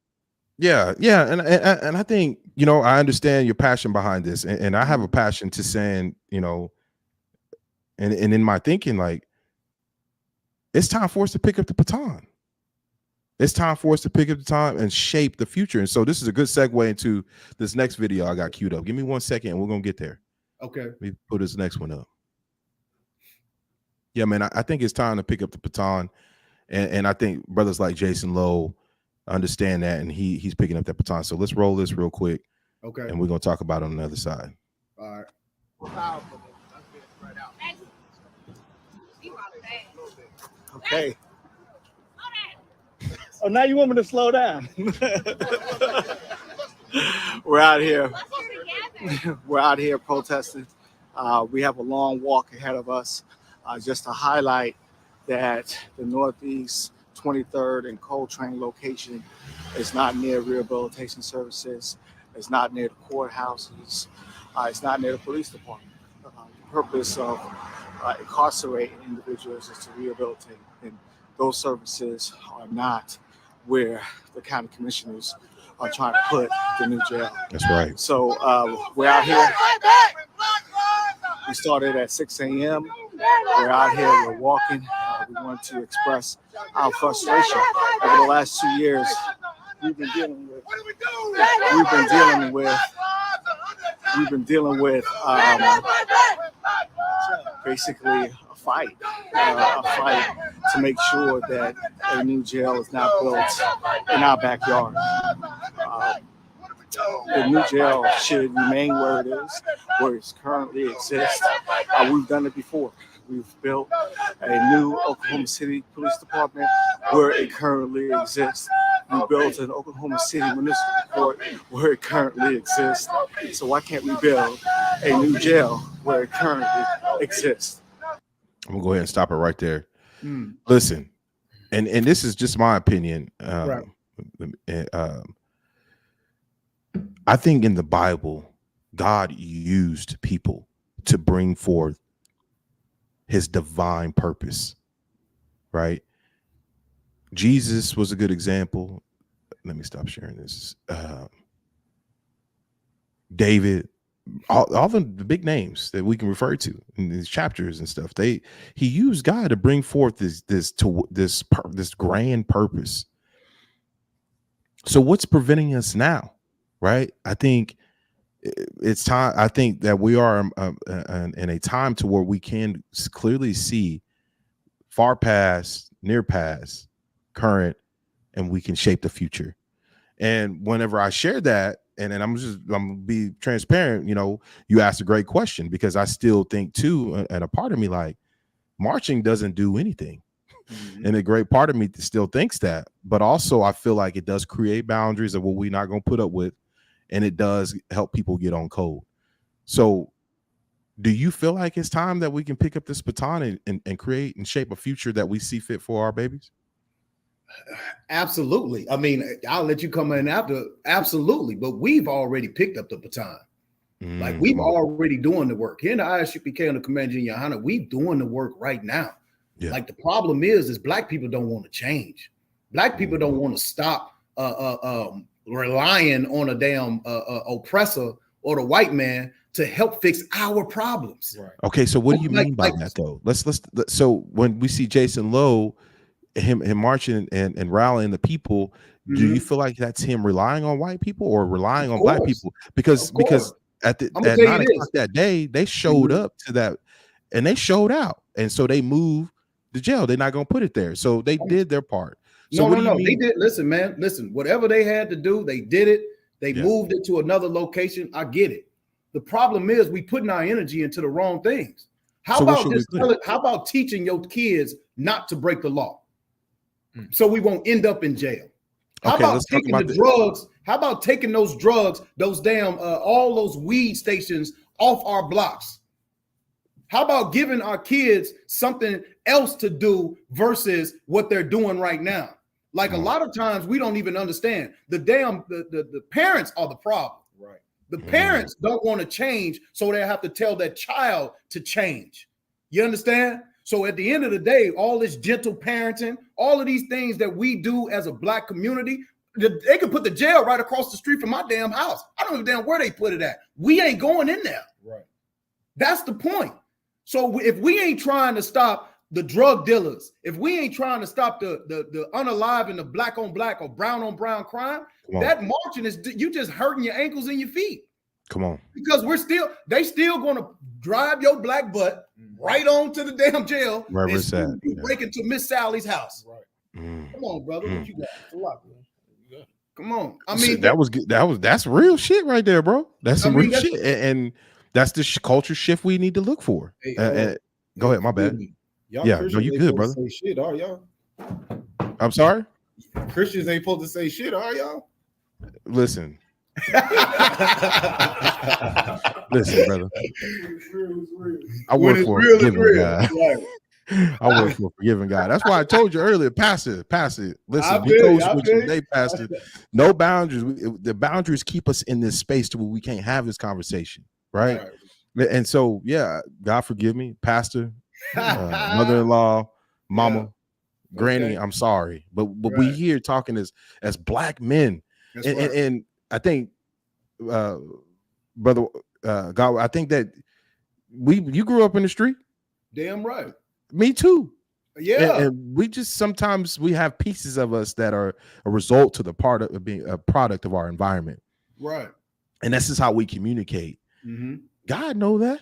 I think, I understand your passion behind this, and I have a passion to saying, and in my thinking, like, it's time for us to pick up the baton. It's time for us to pick up the baton and shape the future. And so this is a good segue into this next video I got queued up. Give me 1 second and we're going to get there. Okay. Let me put this next one up. Yeah, man, I think it's time to pick up the baton. And I think brothers like Jason Lowe understand that, and he's picking up that baton. So let's roll this real quick. Okay. And we're going to talk about it on the other side. All right. Okay. Oh, now you want me to slow down? We're out here. We're out here protesting. We have a long walk ahead of us. Just to highlight that the Northeast 23rd and Coltrane location is not near rehabilitation services. It's not near the courthouses. It's not near the police department. The purpose of incarcerating individuals is to rehabilitate, and those services are not where the county commissioners are trying to put the new jail. That's right. So we're out here. We started at 6 a.m. We're out here. We're walking. We want to express our frustration. Over the last 2 years, we've been dealing with basically a fight to make sure that a new jail is not built in our backyard. The new jail should remain where it is, where it currently exists. We've done it before. We've built a new Oklahoma City Police Department where it currently exists. We built an Oklahoma City Municipal Court where it currently exists. So why can't we build a new jail where it currently exists? I'm gonna go ahead and stop it right there. Listen, and this is just my opinion. I think in the Bible, God used people to bring forth his divine purpose, right? Jesus was a good example. Let me stop sharing this. David, all the big names that we can refer to in these chapters and stuff, he used God to bring forth this grand purpose. So what's preventing us now, right? I think it's time. I think that we are in a time to where we can clearly see far past, near past, current, and we can shape the future. And whenever I share that, and I'm gonna be transparent, you asked a great question, because I still think too, and a part of me like, marching doesn't do anything. Mhm. And a great part of me still thinks that, but also I feel like it does create boundaries of what we're not going to put up with, and it does help people get on code. So do you feel like it's time that we can pick up this baton and create and shape a future that we see fit for our babies? Absolutely. I mean, I'll let you come in after. Absolutely. But we've already picked up the baton. Like we've already doing the work. Here in the ISUPK and the Command Junior High, we're doing the work right now. Yeah. Like the problem is black people don't want to change. Black people don't want to stop relying on a damn oppressor or the white man to help fix our problems. Right. Okay, so what do you mean by that though? Let's so when we see Jason Lowe, him marching and rallying the people, do you feel like that's him relying on white people or relying on black people? Because at 9 o'clock that day, they showed up to that and they showed out. And so they moved the jail. They're not going to put it there. So they did their part. So no. They did. Listen, man. Listen, whatever they had to do, they did it. They moved it to another location. I get it. The problem is we putting our energy into the wrong things. How about teaching your kids not to break the law? So we won't end up in jail. How about taking the drugs? How about taking those drugs, those damn all those weed stations off our blocks? How about giving our kids something else to do versus what they're doing right now? Like a lot of times we don't even understand. The parents are the problem. Right. The parents don't want to change, so they have to tell their child to change. You understand? So at the end of the day, all this gentle parenting, all of these things that we do as a black community, they could put the jail right across the street from my damn house. I don't give a damn where they put it at. We ain't going in there. Right. That's the point. So if we ain't trying to stop the drug dealers, if we ain't trying to stop the unalive and the black on black or brown on brown crime, that marching is you just hurting your ankles and your feet. Come on. Because they still going to drive your black butt right on to the damn jail. Right, we're sad. Break into Miss Sally's house. Right. Come on, brother. What you got? It's a lot, man. Come on. I mean, that's real shit right there, bro. That's some real shit. And that's the culture shift we need to look for. Hey, go ahead, my bad. Y'all no, you good, brother. Say shit, are y'all? I'm sorry? Christians ain't supposed to say shit, are y'all? Listen. Listen, brother. I work for a forgiving God. I work for a forgiving God. That's why I told you earlier, pass it. Listen, we code switching, they passed it. No boundaries. The boundaries keep us in this space to where we can't have this conversation, right? And so, yeah, God forgive me, pastor, mother-in-law, mama, granny. I'm sorry, but we here talking as black men, and I think, brother, God, I think that you grew up in the street. Damn right. Me too. Yeah. And we just sometimes we have pieces of us that are a result to the part of being a product of our environment. Right. And this is how we communicate. God know that.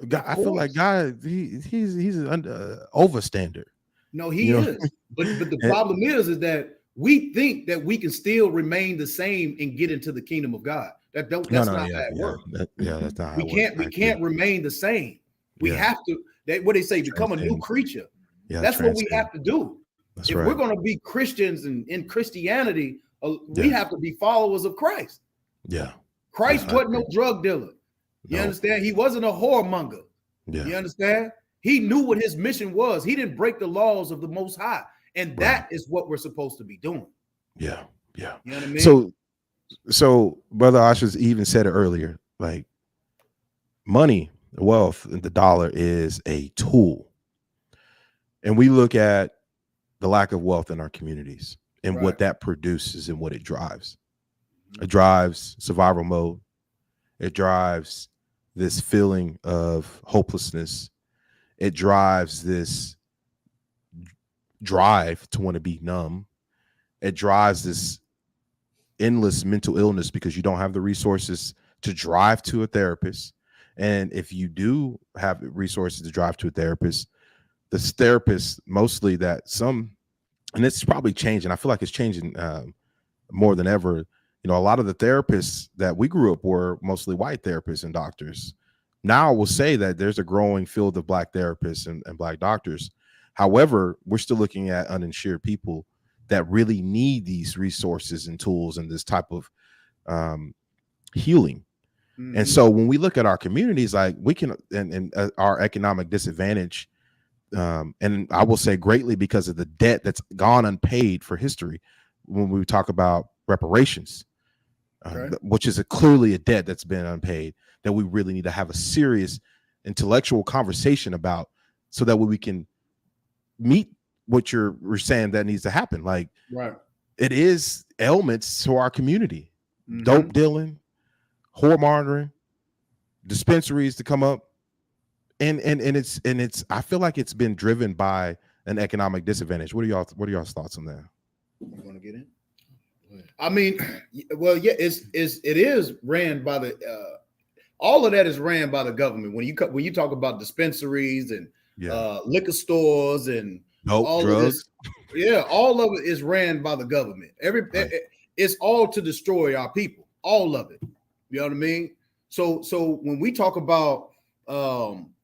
God, I feel like God, he's an overstander. No, he is. But the problem is that we think that we can still remain the same and get into the kingdom of God. That's not how it works. That's not how we can't remain the same. We have to, what they say, become a new creature. That's what we have to do. If we're going to be Christians and in Christianity, we have to be followers of Christ. Yeah. Christ wasn't no drug dealer. You understand? He wasn't a whoremonger. You understand? He knew what his mission was. He didn't break the laws of the Most High. And that is what we're supposed to be doing. Yeah. You know what I mean? So Brother Asha's even said it earlier, like money, wealth, and the dollar is a tool. And we look at the lack of wealth in our communities and what that produces and what it drives. It drives survival mode. It drives this feeling of hopelessness. It drives this drive to want to be numb. It drives this endless mental illness because you don't have the resources to drive to a therapist. And if you do have resources to drive to a therapist, this therapist mostly and it's probably changing. I feel like it's changing more than ever. You know, a lot of the therapists that we grew up were mostly white therapists and doctors, Now I will say that there's a growing field of Black therapists and Black doctors. However, we're still looking at uninsured people that really need these resources and tools and this type of healing. Mm-hmm. And so when we look at our communities, like we can, and our economic disadvantage, and I will say greatly because of the debt that's gone unpaid for history, when we talk about reparations, which is clearly a debt that's been unpaid, that we really need to have a serious intellectual conversation about, so that way we can meet what you're saying that needs to happen. Like, it is ailments to our community, dope dealing, whore monitoring, dispensaries to come up, and it's I feel like it's been driven by an economic disadvantage. What are y'all's thoughts on that? You want to get in? I mean, well, yeah, it is ran by the all of that is ran by the government. When you talk about dispensaries and liquor stores and all drugs, of this, all of it is ran by the government. It's all to destroy our people, all of it. You know what I mean? So when we talk about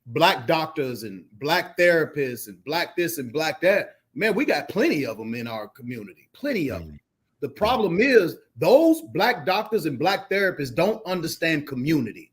Black doctors and Black therapists and Black this and Black that, man, we got plenty of them in our community, plenty of them. The problem is those Black doctors and Black therapists don't understand community.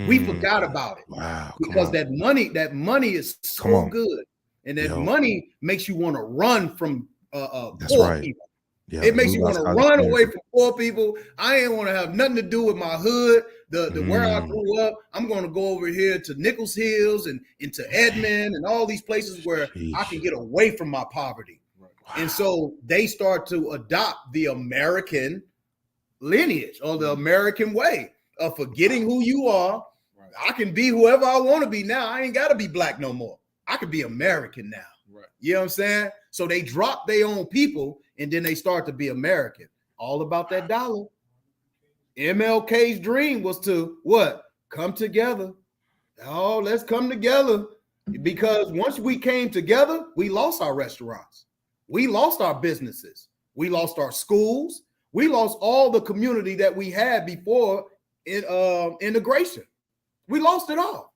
We forgot about it. Wow, because that money is so good, and that money makes you want to run from poor people. Yeah, it makes you want to run away from poor people. I ain't want to have nothing to do with my hood, the where I grew up. I'm going to go over here to Nichols Hills and into Edmond and all these places where I can get away from my poverty. Wow. And so they start to adopt the American lineage or the American way of forgetting who you are. I can be whoever I want to be now. I ain't got to be Black no more. I could be American now. You know what I'm saying? So they drop their own people and then they start to be American. All about that dollar. MLK's dream was to what? Come together. Oh, let's come together. Because once we came together, we lost our restaurants. We lost our businesses. We lost our schools. We lost all the community that we had before integration. We lost it all.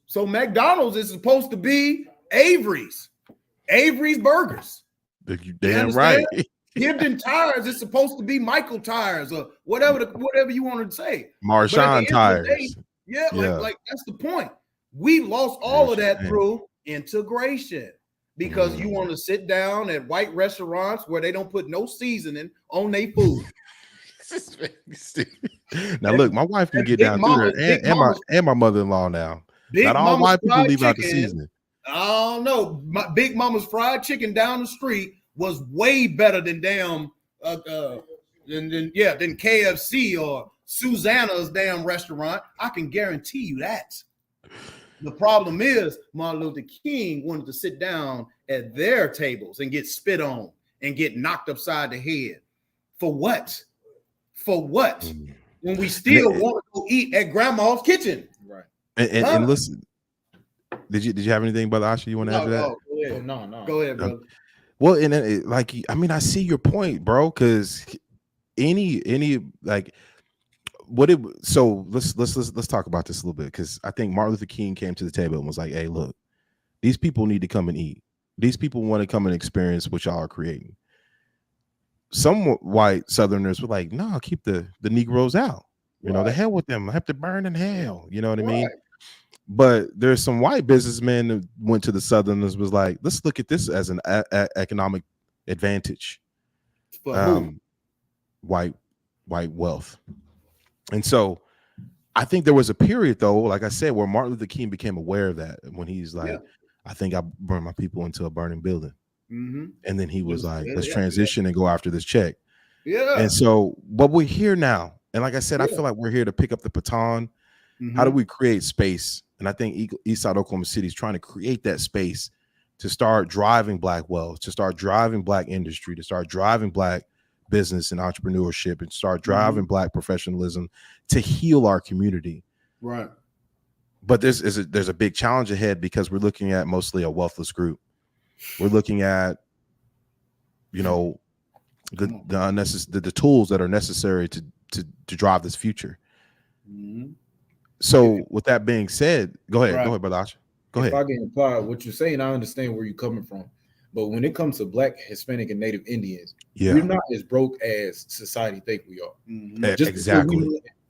So McDonald's is supposed to be Avery's Burgers. You damn right. Hibden Tires is supposed to be Michael Tires or whatever you want to say. Marshawn Tires. Like that's the point. We lost all of that through integration because you want to sit down at white restaurants where they don't put no seasoning on their food. Now look, my wife can get down through there, and my mother-in-law now. Not all white people leave out the seasoning. I don't know. My Big Mama's fried chicken down the street was way better than than KFC or Susanna's damn restaurant. I can guarantee you that. The problem is Martin Luther King wanted to sit down at their tables and get spit on and get knocked upside the head. For what? For what? When we still want to go eat at grandma's kitchen. Right. And listen, did you have anything, Brother Asha, you want to add to that? No. Go ahead, brother. Well, and I see your point, bro, because so let's talk about this a little bit, because I think Martin Luther King came to the table and was like, hey, look, these people need to come and eat. These people want to come and experience what y'all are creating. Some white Southerners were like, no, keep the Negroes out. You know, the hell with them. I have to burn in hell. You know what I mean? But there's some white businessmen that went to the Southerners, was like, let's look at this as an economic advantage. White wealth. And so I think there was a period, though, like I said, where Martin Luther King became aware of that, when he's like, I think I burned my people into a burning building. And then he was like, let's transition and go after this check. And so, but we're here now. And like I said, I feel like we're here to pick up the baton. How do we create space? And I think Eastside Oklahoma City is trying to create that space to start driving Black wealth, to start driving Black industry, to start driving Black business and entrepreneurship, and start driving Black professionalism to heal our community. Right. But there's a big challenge ahead, because we're looking at mostly a wealthless group. We're looking at, you know, the tools that are necessary to drive this future. So with that being said, go ahead, Right. go ahead, brother Asha. Go If ahead. I can imply what you're saying, I understand where you're coming from. But when it comes to Black, Hispanic, and Native Indians, Yeah, we're not as broke as society think we are. Mhm.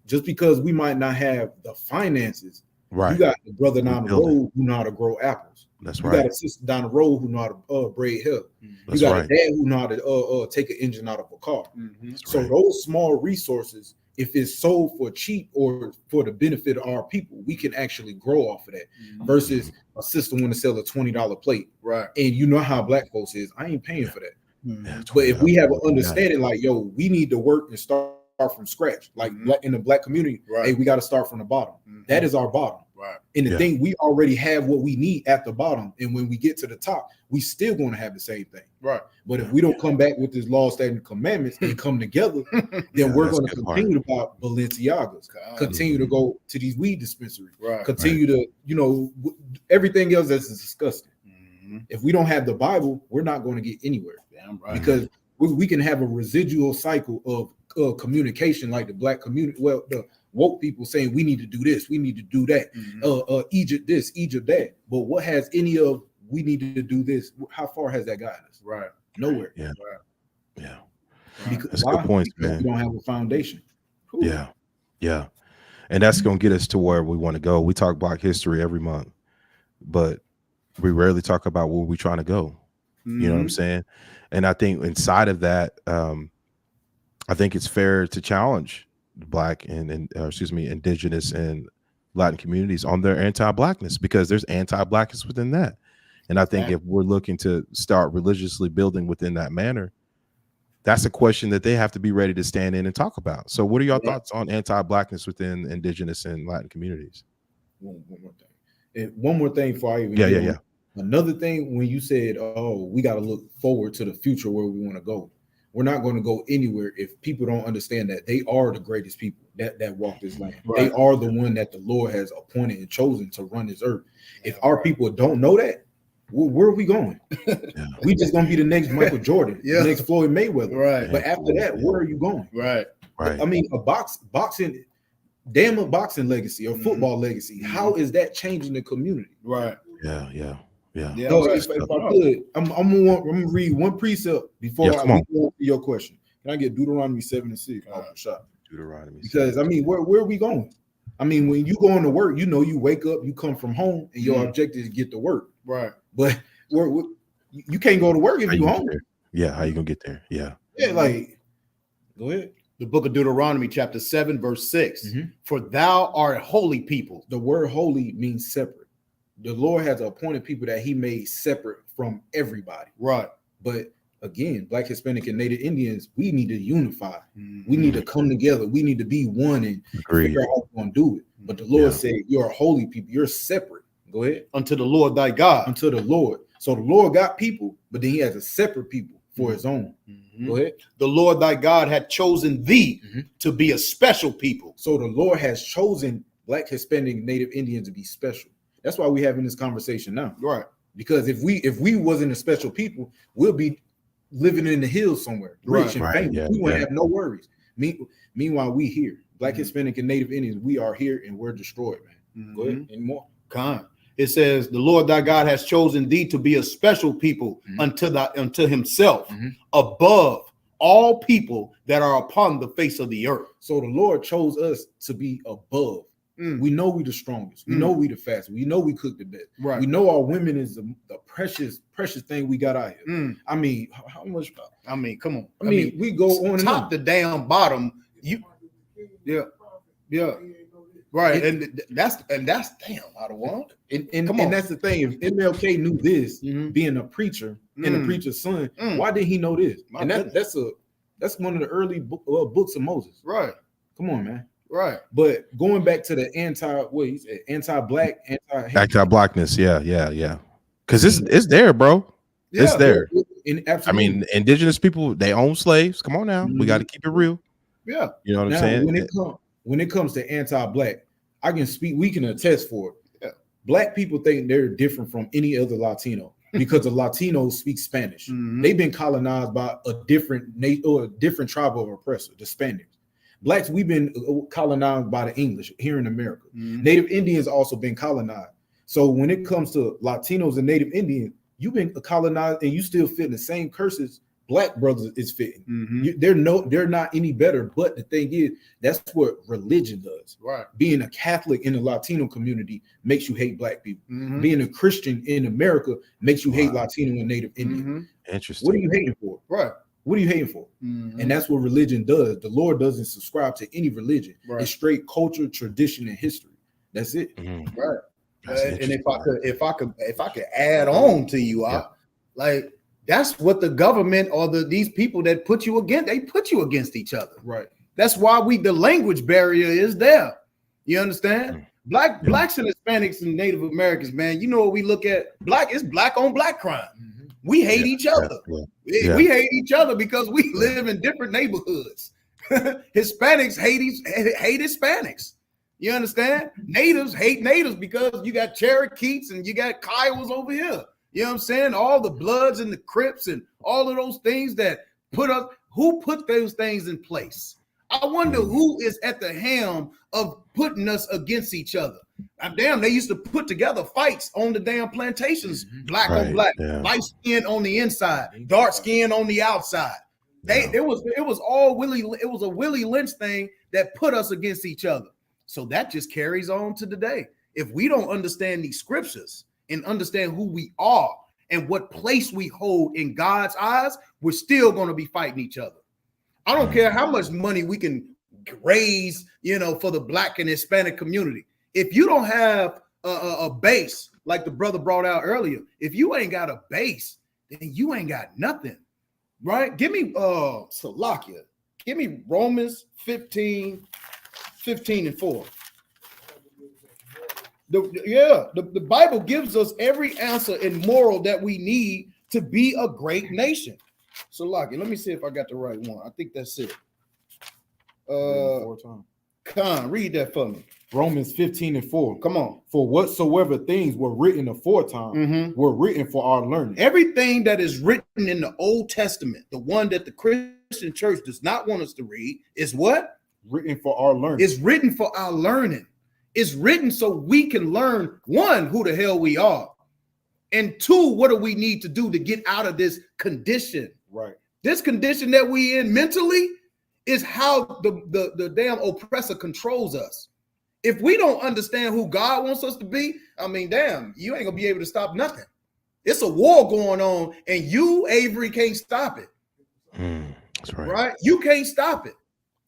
Just because we might not have the finances, right. you got the brother down the build it. road who know how to grow apples. That's You right. got a sister down the road who know how to braid hair. That's you got right. a dad who know how to take an engine out of a car. That's So right. those small resources, if it's sold for cheap or for the benefit of our people, we can actually grow off of that. Versus a sister want to sell a $20 plate, Right. and you know how Black folks is. I ain't paying for that. Yeah, But if we have an $20. understanding, like, yo, we need to work and start from scratch, like in the Black community, Right. hey, we got to start from the bottom. That is our bottom. Right. And the Yeah. thing, we already have what we need at the bottom. And when we get to the top, we still going to have the same thing. Right. But if we don't come back with this law, statute, and commandments and come together, then Yeah, we're that's going to a good part. continue to buy Balenciagas, continue to go to these weed dispensaries, Right. continue to, everything else that's disgusting. Mhm. If we don't have the Bible, we're not going to get anywhere Damn right. because we can have a residual cycle of communication, like the Black community. Well, the woke people saying we need to do this, we need to do that, Mhm. Egypt this, Egypt that. But what has any of we need to do this? How far has that gotten us? Right. Nowhere. Yeah. Yeah. Because That's why? good points, Because man. we don't have a foundation. Whew. Yeah. Yeah. And that's going to get us to where we want to go. We talk Black history every month, but we rarely talk about where we're trying to go. You know what I'm Mhm. saying? And I think inside of that, I think it's fair to challenge Black and Indigenous and Latin communities on their anti-Blackness, because there's anti-Blackness within that. And I think if we're looking to start religiously building within that manner, that's a question that they have to be ready to stand in and talk about. So what are your thoughts on anti-Blackness within Indigenous and Latin communities? One more thing. And one more thing before I even Yeah, get yeah, on. Another thing, when you said, oh, we got to look forward to the future where we want to go. We're not going to go anywhere if people don't understand that they are the greatest people that walk this land. Right. They are the one that the Lord has appointed and chosen to run this earth. If our people don't know that, where are we going? We just going to be the next Michael Jordan, Yeah. the next Floyd Mayweather. Right. But after that, where are you going? Right. Right. I mean, a boxing legacy or football legacy. How is that changing the community? Right. Yeah. Yeah. No, right. if I could, I'm gonna read one precept before Yeah, I come on. go to your question. Can I get Deuteronomy 7:6 off the shot? Deuteronomy. Because I mean, where are we going? I mean, when you go into work, you wake up, you come from home, and your objective is to get to work. Right. But you can't go to work if How you you get home. there? Yeah, how you gonna get there? Yeah. Yeah, like go ahead. The book of Deuteronomy, chapter 7, verse 6. Mhm. For thou art a holy people. The word holy means separate. The Lord has appointed people that He made separate from everybody. Right. But again, Black, Hispanic, and Native Indians, we need to unify. Mm-hmm. We need to come together. We need to be one and Agreed. figure out how we're going to do it. But the Lord Yeah. said, you're a holy people. You're separate. Go ahead. Unto the Lord thy God. Unto the Lord. So the Lord got people, but then He has a separate people for His own. Mhm. Go ahead. The Lord thy God had chosen thee Mhm. to be a special people. So the Lord has chosen Black, Hispanic, Native Indians to be special. That's why we're having this conversation now. Right. Because if we wasn't a special people, we'll be living in the hills somewhere, rich Right, and right, famous. yeah, We wouldn't yeah. have no worries. Meanwhile, we here, Black, Mhm. Hispanic, and Native Indians, we are here and we're destroyed, man. Go ahead. Any more? Con. It says, the Lord thy God has chosen thee to be a special people Mhm. unto himself, Mhm. above all people that are upon the face of the earth. So the Lord chose us to be above. We know we the strongest. We know we the fastest. We know we cook the best. Right. We know our women is the precious thing we got out here. Mm. I mean, how much? I mean, come on. I mean, we go on and top on. to down bottom. Yeah. Right. And that's damn out of one. And Come on. that's the thing. If MLK knew this, Mhm. being a preacher and a Mm. preacher's son, Mm. why didn't he know this? My And goodness. that's one of the early books of Moses. Right. Come on, man. Right. But going back to the anti-black, Anti-Blackness. Yeah. Because it's there, bro. It's there. And I absolutely. mean, Indigenous people, they own slaves. Come on now. We got to keep it real. Yeah. You know what I'm now, saying? when it comes to anti-black, I can speak. We can attest for it. Yeah. Black people think they're different from any other Latino because the Latinos speak Spanish. Mhm. They've been colonized by a different tribe of oppressor, the Spaniards. Blacks, we've been colonized by the English here in America. Mhm. Native Indians also been colonized. So when it comes to Latinos and Native Indians, you've been colonized and you still fit the same curses Black brothers is fitting. Mhm. They're not any better. But the thing is, that's what religion does. Right. Being a Catholic in the Latino community makes you hate Black people. Mhm. Being a Christian in America makes you hate Wow. Latino and Native Indian. Mhm. Interesting. What are you hating for? Right. What are you hating for? Mhm. And that's what religion does. The Lord doesn't subscribe to any religion. Right. It's straight culture, tradition, and history. That's it. Mhm. Right. That's And if interesting. I could add on to you, like that's what the government or these people that put you against, they put you against each other. Right. That's why the language barrier is there. You understand? Yeah. Blacks and Hispanics and Native Americans, man. You know what we look at? Black is black on black crime. We hate each other. Yeah. We hate each other because we live in different neighborhoods. Hispanics hate Hispanics. You understand? Natives hate natives because you got Cherokees and you got Kiowas over here. You know what I'm saying? All the Bloods and the Crips and all of those things that who put those things in place? I wonder who is at the helm of putting us against each other. Damn, they used to put together fights on the damn plantations, black on black, light skin on the inside, dark skin on the outside. It was a Willie Lynch thing that put us against each other. So that just carries on to today. If we don't understand these scriptures and understand who we are and what place we hold in God's eyes, we're still going to be fighting each other. I don't care how much money we can raise, for the Black and Hispanic community. If you don't have a base, like the brother brought out earlier, if you ain't got a base, then you ain't got nothing, right? Give me Salakia. Give me Romans 15 and 4. The Bible gives us every answer and moral that we need to be a great nation. Salakia, let me see if I got the right one. I think that's it. Khan, read that for me. Romans 15 and 4. Come on. For whatsoever things were written aforetime were written for our learning. Everything that is written in the Old Testament, the one that the Christian church does not want us to read, is what? Written for our learning. It's written for our learning. It's written so we can learn, one, who the hell we are, and two, what do we need to do to get out of this condition? Right. This condition that we in mentally is how the damn oppressor controls us. If we don't understand who God wants us to be, I mean, damn, you ain't gonna be able to stop nothing. It's a war going on, and you, Avery, can't stop it. That's right. Right? You can't stop it.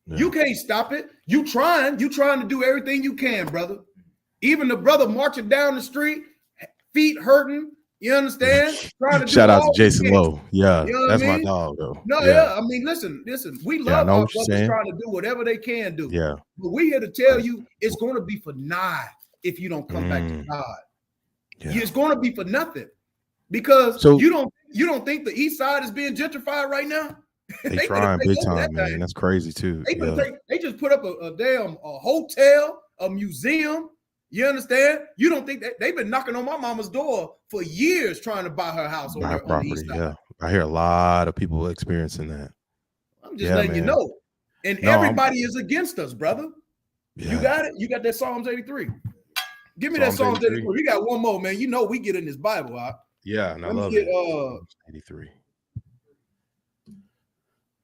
Yeah. You can't stop it. You trying to do everything you can, brother. Even the brother marching down the street, feet hurting. You understand? Trying to Shout do out to all Jason things. Lowe. Yeah, You know what that's I my mean? dog, though. No, yeah. I mean, listen. We love know our what you're brothers saying. trying to do whatever they can do. Yeah. But we here to tell you it's going to be for naught if you don't come back to God. Yeah. It's going to be for nothing because you don't think the East Side is being gentrified right now? They trying big time, man. That's crazy too. They just put up a damn hotel, a museum. You understand? You don't think that they've been knocking on my mama's door for years trying to buy her house on the East Side. Yeah, I hear a lot of people experiencing that. I'm just letting you know. And everybody is against us, brother. Yeah. You got it? You got that Psalms 83. Give me that Psalms 83. We got one more, man. You know we get in this Bible, huh? Yeah, and I love it. 83.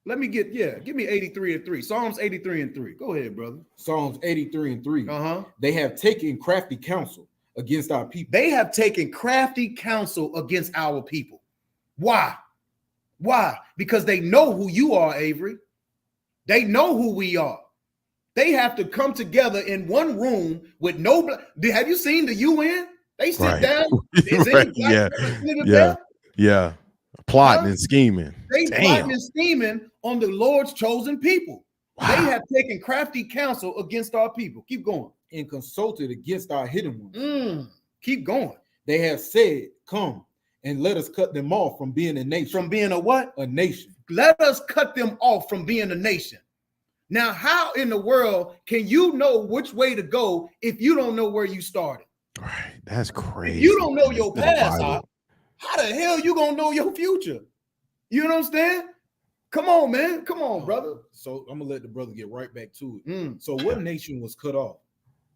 Let me get, give me 83 and 3. Psalms 83 and 3. Go ahead, brother. Psalms 83 and 3. Uh-huh. They have taken crafty counsel against our people. They have taken crafty counsel against our people. Why? Why? Because they know who you are, Avery. They know who we are. They have to come together in one room with no. Have you seen the UN? They sit down. Yeah. Plotting and scheming. Plotting and scheming on the Lord's chosen people. Wow. They have taken crafty counsel against our people. Keep going. And consulted against our hidden ones. Keep going. They have said, come and let us cut them off from being a nation. From being a what? A nation. Let us cut them off from being a nation. Now, how in the world can you know which way to go if you don't know where you started? Right. That's crazy. If you don't know your past, how the hell you gonna know your future? You know what I'm saying? Come on, man. Come on, brother. So I'm gonna let the brother get right back to it. Mm. So what nation was cut off?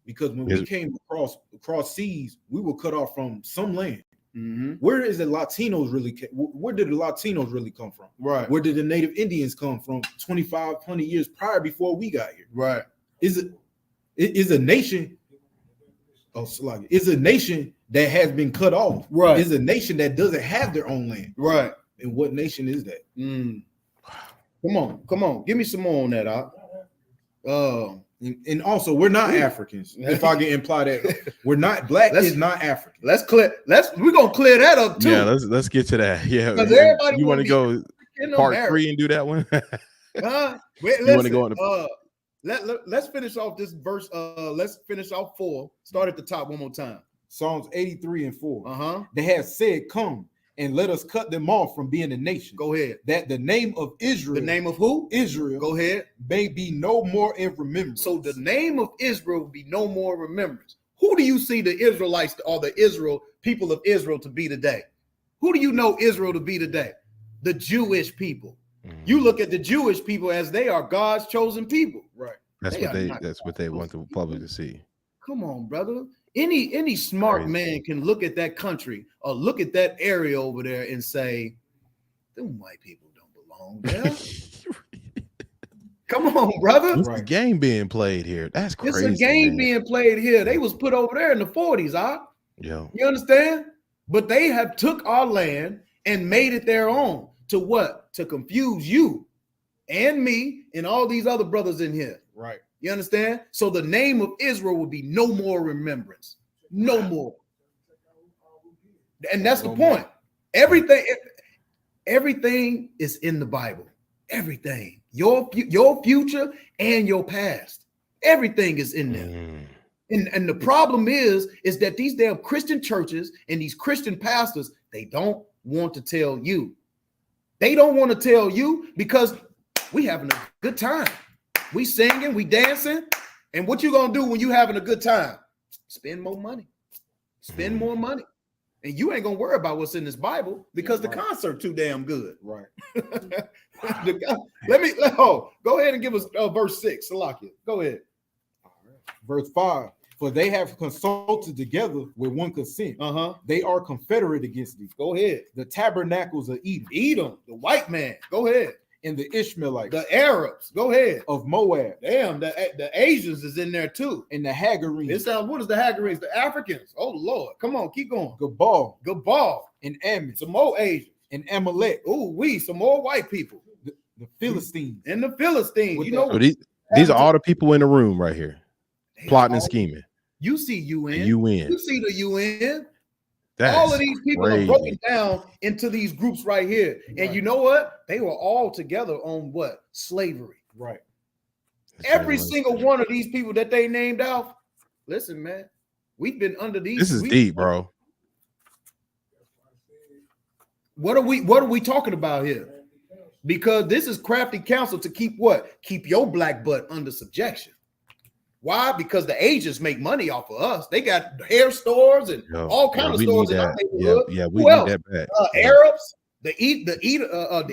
Because when we came across seas, we were cut off from some land. Mm-hmm. Where is the Latinos really? Where did the Latinos really come from? Right. Where did the Native Indians come from? 2,500 years prior, before we got here. Right. Is a nation? Oh, Sluggy, is a nation that has been cut off. Right. Is a nation that doesn't have their own land. Right. And what nation is that? Mm. Come on. Give me some more on that, And also, we're not Africans. If I can imply that we're not black, is not African. We're gonna clear that up too. Yeah, let's get to that. Yeah, everybody you want to go part America. 3 and do that one? You want to go on let's finish off this verse. Let's finish off 4. Start at the top one more time. Psalms 83 and 4. Uh-huh. They have said, "Come and let us cut them off from being a nation." Go ahead. That the name of Israel, The name of who? Israel, Go ahead. may be no more in remembrance. So the name of Israel will be no more remembrance. Who do you see the Israelites or the people of Israel to be today? Who do you know Israel to be today? The Jewish people. You look at the Jewish people as they are God's chosen people. Right. That's what they want the public to see. Come on, brother. Any smart man can look at that country or look at that area over there and say, them white people don't belong there. Come on, brother. What's the game being played here? That's crazy. It's a game being played here. They was put over there in the 40s, Yeah. You understand? But they have took our land and made it their own. To what? To confuse you and me and all these other brothers in here. Right. You understand? So the name of Israel will be no more remembrance. No more. And that's the point. Everything is in the Bible. Everything. Your future and your past. Everything is in there. And the problem is that these damn Christian churches and these Christian pastors, they don't want to tell you. They don't want to tell you because we having a good time. We singing, we dancing. And what you going to do when you having a good time? Spend more money. Spend more money. And you ain't going to worry about what's in this Bible because the concert too damn good. Right. Go ahead and give us verse 6. Salakia. Go ahead. Verse 5. For they have consulted together with one consent. They are confederate against thee. Go ahead. The tabernacles of Edom. Edom, the white man. Go ahead. And the Ishmaelites. The Arabs. Go ahead. Of Moab. Damn, the Asians is in there too. And the Hagarenes. What is the Hagarenes? The Africans. Oh Lord. Come on, keep going. Gabal. And Ammon. Some more Asians. And Amalek. Some more white people. The Philistines. And the Philistines. So these are all the people in the room right here. Plotting and scheming. You see UN. You see the UN. That's all of these people crazy. are broken down into these groups right here. And you know what? They were all together on what? Slavery. Right. Every single one of these people that they named out. Listen, man, we've been under these. This is deep, bro. What are we talking about here? Because this is crafty counsel to keep what? Keep your black butt under subjection. Why? Because the Asians make money off of us. They got hair stores and all kinds of stores in our neighborhood. Yeah, we need that back. Arabs, the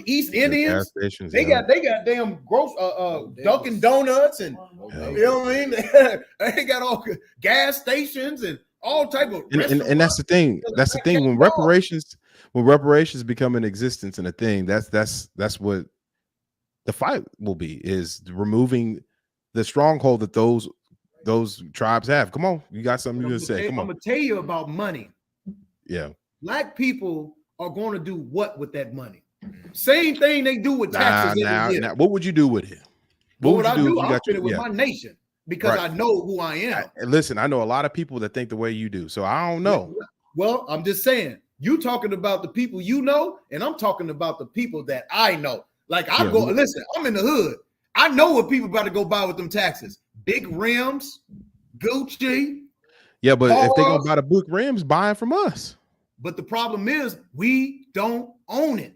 East Indians. They got damn gross Dunkin' Donuts and you know what I mean. They got all gas stations and all type of. And that's the thing. That's the thing. When reparations become an existence and a thing, that's what the fight will be, is removing the stronghold that those tribes have. Come on, you got something you to say? Come on. I'm gonna tell you about money. Yeah, black people are going to do what with that money? Same thing they do with taxes. Now, what would you do with it? What would I do? I'll spend it with my nation because I know who I am. Listen, I know a lot of people that think the way you do, so I don't know. Well, I'm just saying, you talking about the people you know, and I'm talking about the people that I know. Like listen, I'm in the hood. I know what people about to go buy with them taxes. Big rims, Gucci. Yeah, but if they're gonna buy the book rims, buy it from us. But the problem is we don't own it.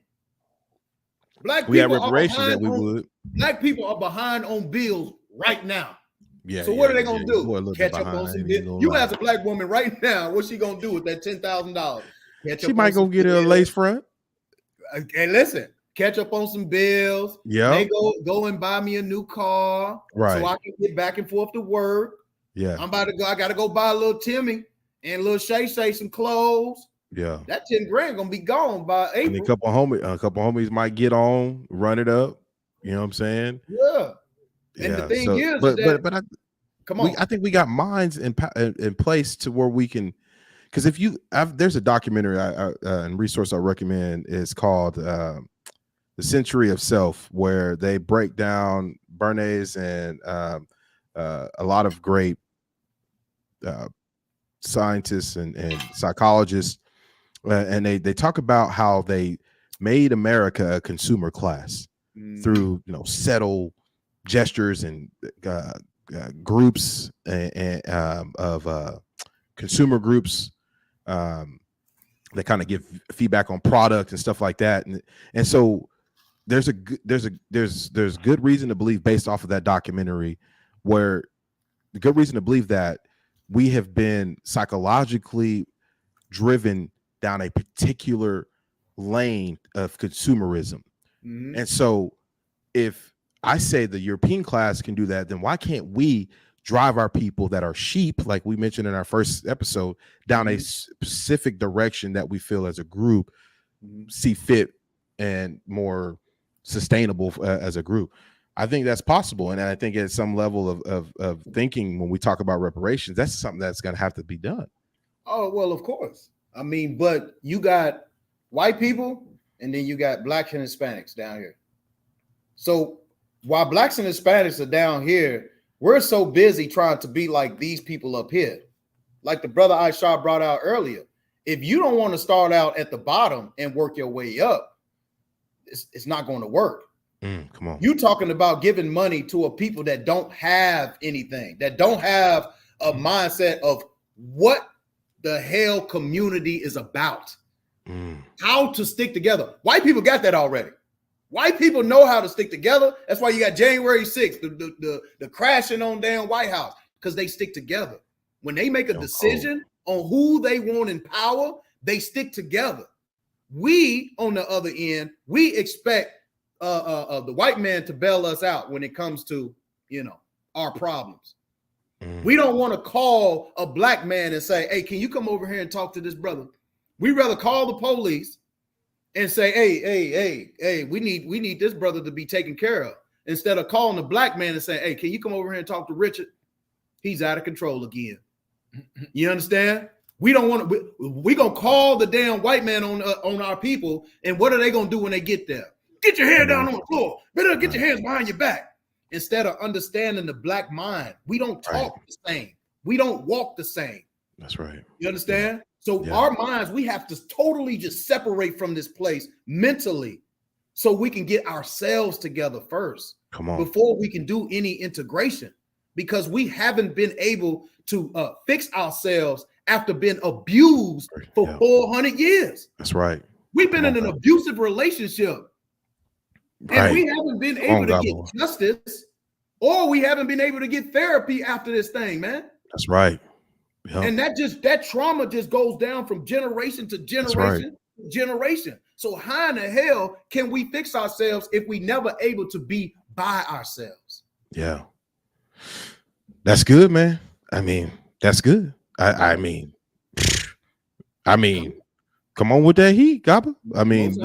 We have reparations that we would. Black people are behind on bills right now. Yeah. So what are they gonna do? Catch up on some bills. You ask a black woman right now, what's she gonna do with that $10,000? She might go get her a lace front. And listen, catch up on some bills. Yeah. They go and buy me a new car, Right. so I can get back and forth to work. Yeah. I'm about to go. I got to go buy a little Timmy and little Shay some clothes. Yeah. That 10 grand gonna be gone by April. And a couple homies might get on, run it up. You know what I'm saying? Yeah. And the thing is, I think we got minds in place to where we can, because there's a documentary and resource I recommend is called The Century of Self, where they break down Bernays and a lot of great scientists and psychologists, and they talk about how they made America a consumer class through subtle gestures and groups of consumer groups that kind of give feedback on product and stuff like that, and so there's good reason to believe, based off of that documentary, where the good reason to believe that we have been psychologically driven down a particular lane of consumerism. And so if I say the European class can do that, then why can't we drive our people that are sheep, like we mentioned in our first episode, down a specific direction that we feel as a group see fit and more sustainable as a group? I think that's possible. And I think at some level of thinking, when we talk about reparations, that's something that's going to have to be done. Oh, well, of course. I mean, but you got white people and then you got blacks and Hispanics down here. So while blacks and Hispanics are down here, we're so busy trying to be like these people up here. Like the brother Aisha brought out earlier. If you don't want to start out at the bottom and work your way up, it's not going to work. Come on. You talking about giving money to a people that don't have anything, that don't have a mindset of what the hell community is about, how to stick together. White people got that already. White people know how to stick together. That's why you got January 6th, the crashing on damn White House, because they stick together. When they make a decision on who they want in power, they stick together. We, on the other end, we expect the white man to bail us out when it comes to, our problems. We don't want to call a black man and say, hey, can you come over here and talk to this brother? We'd rather call the police and say, hey, we need this brother to be taken care of, instead of calling the black man and saying, hey, can you come over here and talk to Richard? He's out of control again. You understand? We don't want to. We're gonna call the damn white man on our people, and what are they gonna do when they get there? Get your head down on the floor. Better get your hands behind your back. Instead of understanding the black mind, we don't talk the same. We don't walk the same. That's right. You understand? So our minds, we have to totally just separate from this place mentally, so we can get ourselves together first. Come on. Before we can do any integration, because we haven't been able to fix ourselves after being abused for 400 years. That's right. We've been in an abusive relationship. And we haven't been able to get justice, or we haven't been able to get therapy after this thing, man. That's right. Yep. And that trauma just goes down from generation to generation to generation. So how in the hell can we fix ourselves if we never able to be by ourselves? Yeah. That's good, man. I mean, that's good. I mean, come on with that heat, Gabba. I mean,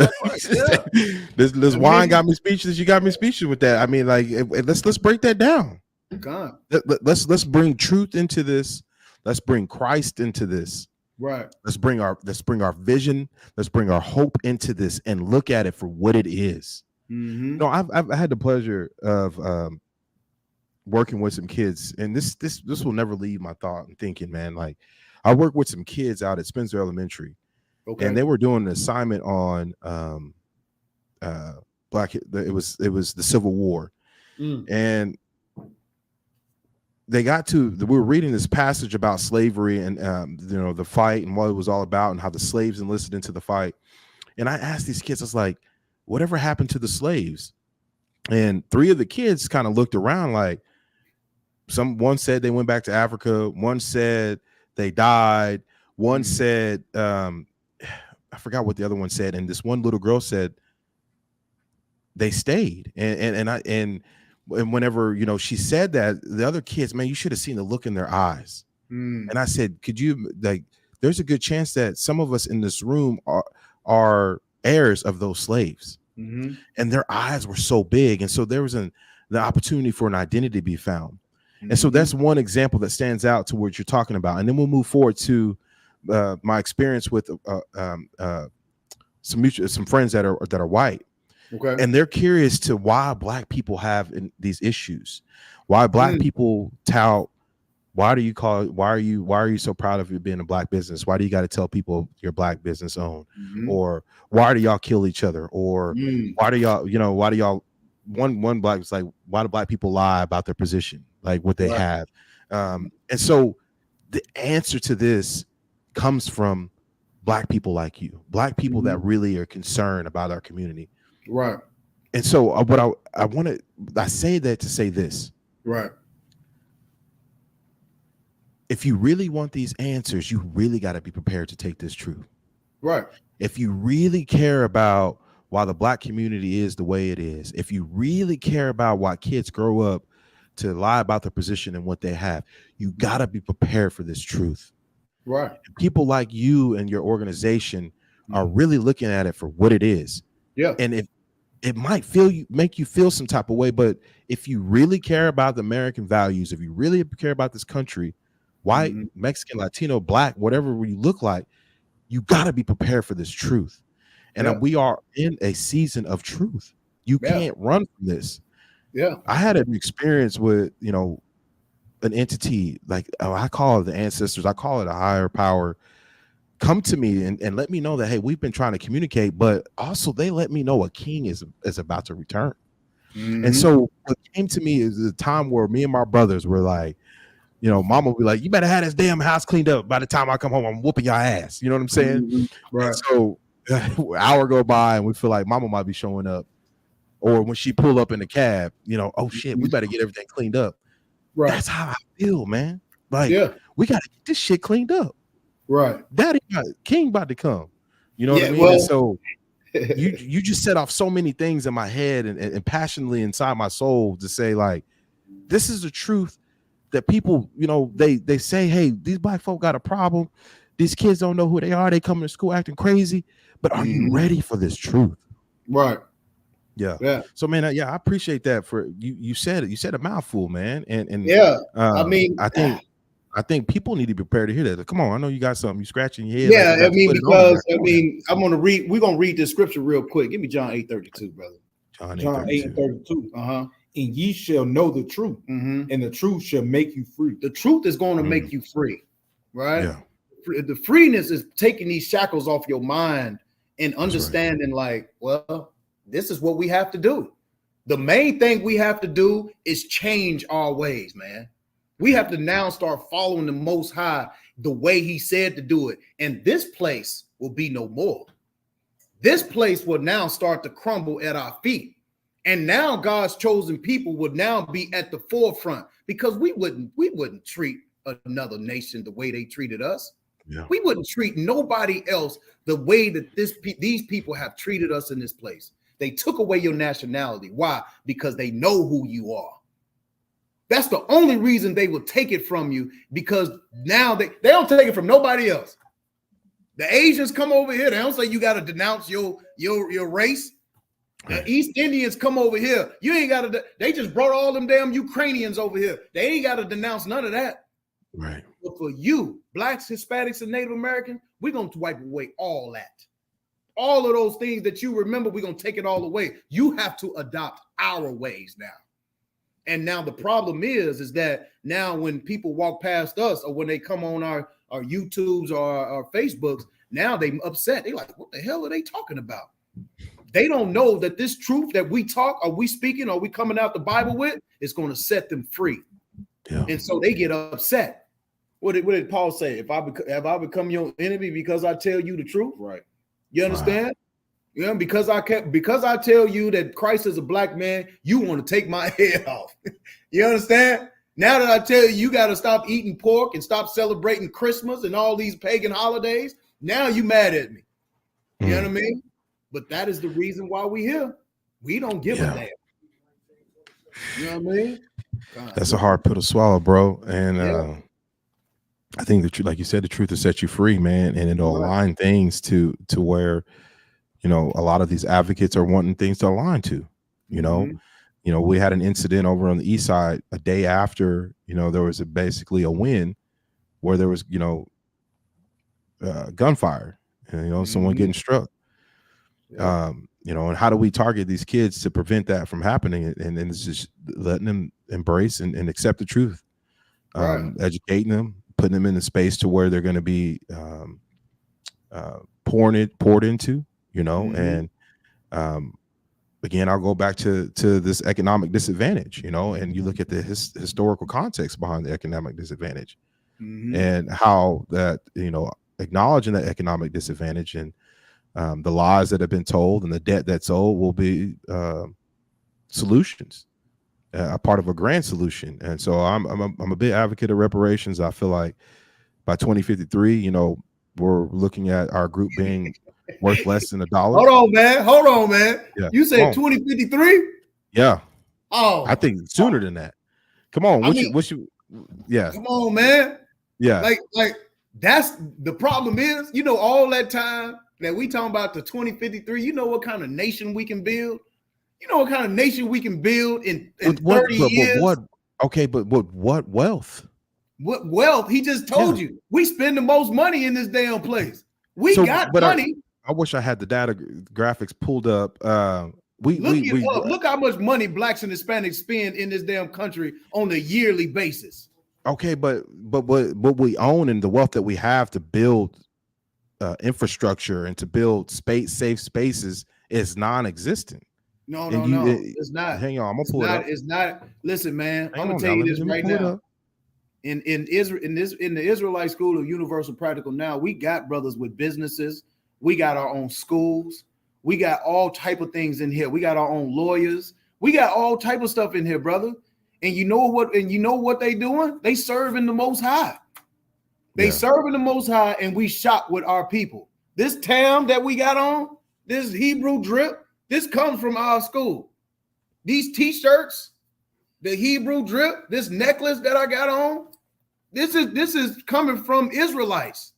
this wine got me speechless. You got me speechless with that. I mean, like, let's break that down. God. Let's bring truth into this. Let's bring Christ into this. Right. Let's bring our vision. Let's bring our hope into this and look at it for what it is. No, I've had the pleasure of working with some kids, and this will never leave my thought and thinking, man. Like, I worked with some kids out at Spencer Elementary. Okay. And they were doing an assignment on it was the Civil War. And we were reading this passage about slavery and the fight and what it was all about and how the slaves enlisted into the fight. And I asked these kids, I was like, whatever happened to the slaves? And three of the kids kind of looked around, like, one said they went back to Africa, one said they died, one said I forgot what the other one said, and this one little girl said, they stayed. And whenever, you know, she said that, the other kids, man, you should have seen the look in their eyes. And I said, could you, like, there's a good chance that some of us in this room are heirs of those slaves. And their eyes were so big. And so there was the opportunity for an identity to be found. And so that's one example that stands out to what you're talking about. And then we'll move forward to my experience with some friends that are white. Okay. And they're curious to why Black people have these issues, why Black people tout. Why are you so proud of you being a Black business? Why do you got to tell people you're Black business owned? Or why do y'all kill each other? Or why do y'all, one Black was like, why do Black people lie about their position, like what they have? And so the answer to this comes from Black people like you, Black people that really are concerned about our community. Right. And so I say that to say this. Right. If you really want these answers, you really got to be prepared to take this truth. Right. If you really care about why the Black community is the way it is, if you really care about why kids grow up to lie about their position and what they have, you got to be prepared for this truth. Right. And people like you and your organization are really looking at it for what it is. Yeah. And if it might make you feel some type of way, but if you really care about the American values, if you really care about this country, white, Mexican, Latino, Black, whatever you look like, you got to be prepared for this truth. And we are in a season of truth. You can't run from this. Yeah. I had an experience with, you know, an entity, like I call it the ancestors, I call it a higher power, come to me and let me know that, hey, we've been trying to communicate, but also they let me know a king is about to return. And so what came to me is the time where me and my brothers were like, you know, mama would be like, you better have this damn house cleaned up. By the time I come home, I'm whooping your ass. You know what I'm saying? Right. And so an hour go by and we feel like mama might be showing up. Or when she pull up in the cab, you know, oh shit, we better get everything cleaned up. Right. That's how I feel, man. Like, we got to get this shit cleaned up. Right. Daddy, King about to come. You know what I mean? Well, and so you just set off so many things in my head and passionately inside my soul to say, like, this is the truth that people, you know, they say, hey, these Black folk got a problem. These kids don't know who they are. They come to school acting crazy. But are you ready for this truth? Right. Yeah. So, man, I appreciate that for you. You said it. You said a mouthful, man. And I mean, I think people need to be prepared to hear that. Come on, I know you got something. You scratching your head. Yeah, I mean, because I'm gonna read. We're gonna read this scripture real quick. Give me John 8:32, brother. John 8:32. And ye shall know the truth, and the truth shall make you free. The truth is going to make you free, right? Yeah. The freeness is taking these shackles off your mind and understanding, like, well, this is what we have to do. The main thing we have to do is change our ways, man. We have to now start following the Most High the way He said to do it. And this place will be no more. This place will now start to crumble at our feet. And now God's chosen people would now be at the forefront, because we wouldn't treat another nation the way they treated us. Yeah. We wouldn't treat nobody else the way that these people have treated us in this place. They took away your nationality. Why? Because they know who you are. That's the only reason they will take it from you, because now they don't take it from nobody else. The Asians come over here. They don't say you got to denounce your race. The East Indians come over here. You ain't got to. They just brought all them damn Ukrainians over here. They ain't got to denounce none of that. Right. But for you, Blacks, Hispanics, and Native Americans, we're going to wipe away all that. All of those things that you remember, we're going to take it all away. You have to adopt our ways now. And now the problem is that now when people walk past us, or when they come on our YouTubes or our Facebooks, now they upset. They like, what the hell are they talking about? They don't know that this truth that we talk, or we speaking, or we coming out the Bible with, is going to set them free. Yeah. And so they get upset. What did Paul say? Have I become your enemy because I tell you the truth? Right. You understand? Wow. Yeah, because I tell you that Christ is a Black man, you want to take my head off. You understand? Now that I tell you, you got to stop eating pork and stop celebrating Christmas and all these pagan holidays, now you mad at me. You know what I mean? But that is the reason why we're here. We don't give a damn. You know what I mean? God. That's a hard pill to swallow, bro. And I think the truth, like you said, the truth will set you free, man. And it'll align things to where, you know, a lot of these advocates are wanting things to align to. You know, we had an incident over on the east side a day after, you know, there was basically a win where there was, you know, gunfire and, you know, someone getting struck. You know, and how do we target these kids to prevent that from happening? And then it's just letting them embrace and accept the truth, educating them, putting them in the space to where they're going to be poured into, you know. And again, I'll go back to this economic disadvantage, you know, and you look at the historical context behind the economic disadvantage and how that, you know, acknowledging that economic disadvantage and the lies that have been told and the debt that's owed will be solutions, a part of a grand solution. And so I'm a big advocate of reparations. I feel like by 2053, you know, we're looking at our group being worth less than $1. Hold on, man. Yeah. You said 2053? Yeah. Oh, I think sooner than that. Come on. Yeah. Come on, man. Yeah. Like that's the problem is, you know, all that time that we talking about the 2053, you know what kind of nation we can build? You know what kind of nation we can build in 30 years? But what wealth? What wealth? He just told you. We spend the most money in this damn place. We got money. I wish I had the data graphics pulled up. Look how much money blacks and Hispanics spend in this damn country on a yearly basis. Okay, but what we own and the wealth that we have to build infrastructure and to build safe spaces is non-existent. No, it's not. Hang on, I'm gonna pull it up. It's not. Listen, man, I'm gonna tell you this right now. In Israel, in the Israelite School of Universal Practical Now, we got brothers with businesses. We got our own schools. We got all type of things in here. We got our own lawyers. We got all type of stuff in here, brother. And you know what? And you know what they doing? They serving the Most High. They serving the Most High, and we shop with our people. This tam that we got on, this Hebrew drip, this comes from our school. These t-shirts, the Hebrew drip, this necklace that I got on, this is coming from Israelites.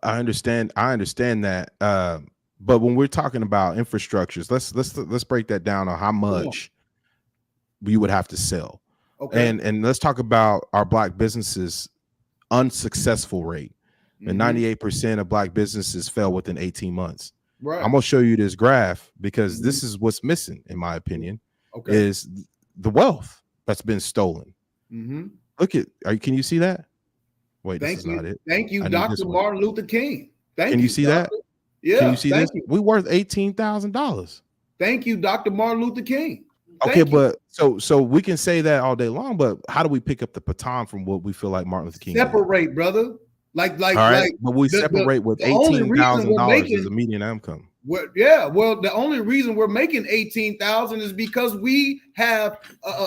I understand that. But when we're talking about infrastructures, let's break that down on how much we would have to sell. Okay. And let's talk about our black businesses unsuccessful rate. And 98% of black businesses fail within 18 months. Right. I'm gonna show you this graph because this is what's missing, in my opinion, is the wealth that's been stolen. Look at, can you see that? Wait, this is not it. Thank you, Dr. Martin Luther King. Can you see that? Yeah. Can you see this? We worth $18,000. Thank you, Dr. Martin Luther King. Okay, but so we can say that all day long, but how do we pick up the baton from what we feel like Martin Luther King separate, brother? Like, but we separate with $18,000 as a median income. Well, the only reason we're making 18,000 is because we have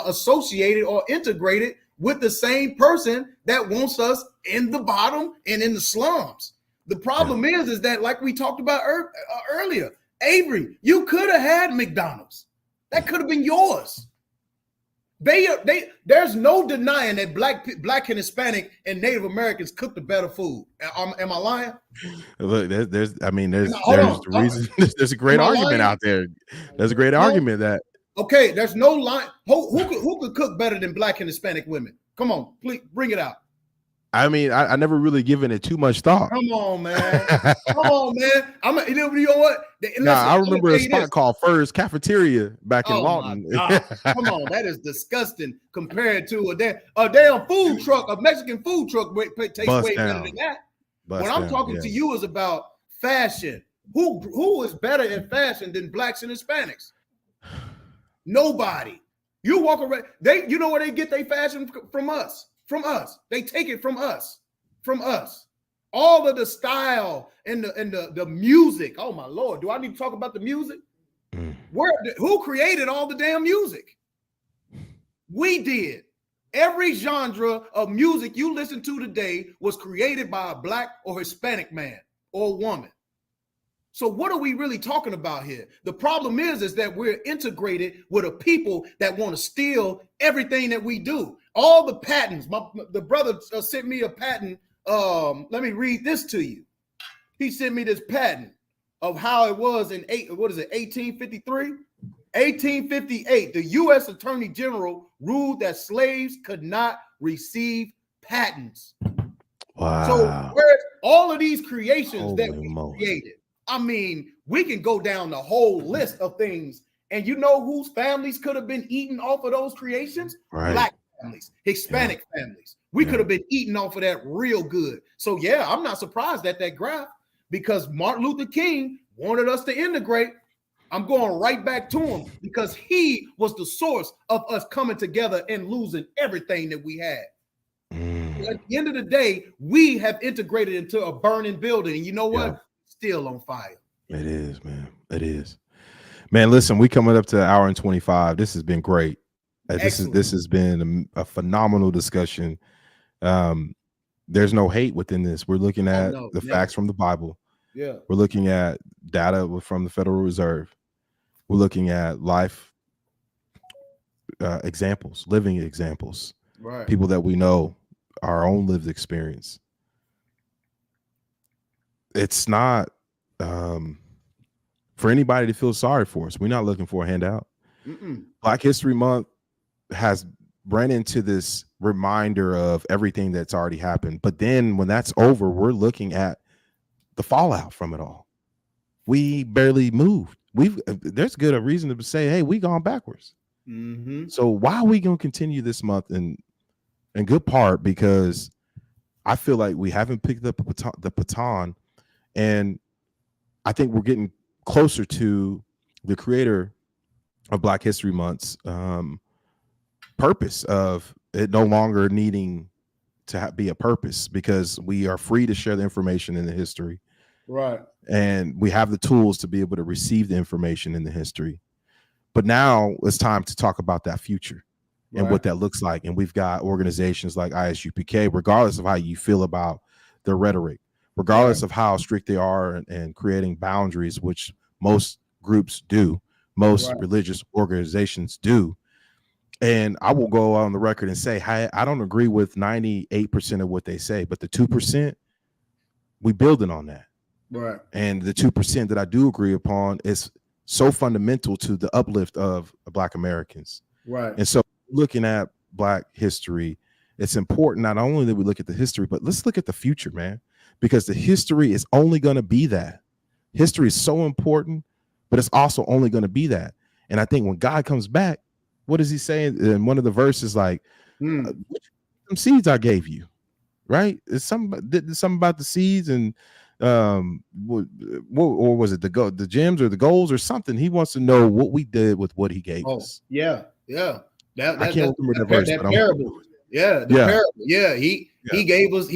associated or integrated with the same person that wants us in the bottom and in the slums. The problem is that, like we talked about earlier, Avery, you could have had McDonald's. That could have been yours. There's no denying that black and Hispanic and Native Americans cook the better food. Am I lying? Look, there's the reason. There's a great argument out there. There's a great argument that. Okay, there's no line. Who could cook better than black and Hispanic women? Come on, please bring it out. I mean, I never really given it too much thought. Come on, man. Come on, man. You know what? I remember a spot called Fur's Cafeteria back in Lawton. Come on, that is disgusting compared to a damn food truck, a Mexican food truck tastes way better than that. What I'm talking to you is about fashion. Who is better in fashion than blacks and Hispanics? Nobody. You walk around, you know where they get their fashion from us. From us. They take it from us. From us. All of the style and the music. Oh my Lord. Do I need to talk about the music? Who created all the damn music? We did. Every genre of music you listen to today was created by a black or Hispanic man or woman. So what are we really talking about here? The problem is that we're integrated with a people that want to steal everything that we do. All the patents. The brother sent me a patent. Let me read this to you. He sent me this patent of how it was in 1853? 1858, the U.S. Attorney General ruled that slaves could not receive patents. Wow. So where's all of these creations Holy that we moly. created? I mean, we can go down the whole list of things. And you know whose families could have been eaten off of those creations? Right. Black families, Hispanic families. We could have been eaten off of that real good. So yeah, I'm not surprised at that graph because Martin Luther King wanted us to integrate. I'm going right back to him because he was the source of us coming together and losing everything that we had. At the end of the day, we have integrated into a burning building. And you know what? Still on fire. It is, man. It is. Man, listen, we coming up to an hour and 25. This has been great. This has been a phenomenal discussion. There's no hate within this. We're looking at the facts from the Bible. Yeah. We're looking at data from the Federal Reserve. We're looking at life examples, living examples, right? People that we know, our own lived experience. It's not for anybody to feel sorry for us. We're not looking for a handout. Black History Month has ran into this reminder of everything that's already happened. But then when that's over, we're looking at the fallout from it all. We barely moved. There's good a reason to say, hey, we gone backwards. So why are we going to continue this month in good part? Because I feel like we haven't picked up the baton, and I think we're getting closer to the creator of Black History Month's purpose of it no longer needing to be a purpose, because we are free to share the information in the history. Right. And we have the tools to be able to receive the information in the history. But now it's time to talk about that future and what that looks like. And we've got organizations like ISUPK, regardless of how you feel about their rhetoric, regardless of how strict they are and creating boundaries, which most groups do, most religious organizations do. And I will go on the record and say, I don't agree with 98% of what they say, but the 2%, we building on that. Right. And the 2% that I do agree upon is so fundamental to the uplift of Black Americans. Right. And so looking at Black history, it's important not only that we look at the history, but let's look at the future, man, because the history is only going to be that. History is so important, but it's also only going to be that. And I think when God comes back, what does he say in one of the verses? Like, some seeds I gave you, right? It's something about the seeds and or was it the gems or the goals or something? He wants to know what we did with what he gave us. Yeah. I can't remember the verse. That parable. Parable. Yeah, he gave us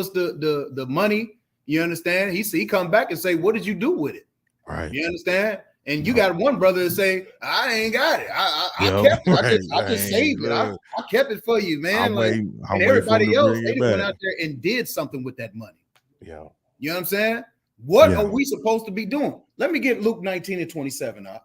the money. You understand? He come back and say, what did you do with it? Right. You understand? And you got one brother that say, I ain't got it. I kept it. I just saved it. I kept it for you, man. And everybody else, they went out there and did something with that money. Yeah. You know what I'm saying? What are we supposed to be doing? Let me get Luke 19:27 out.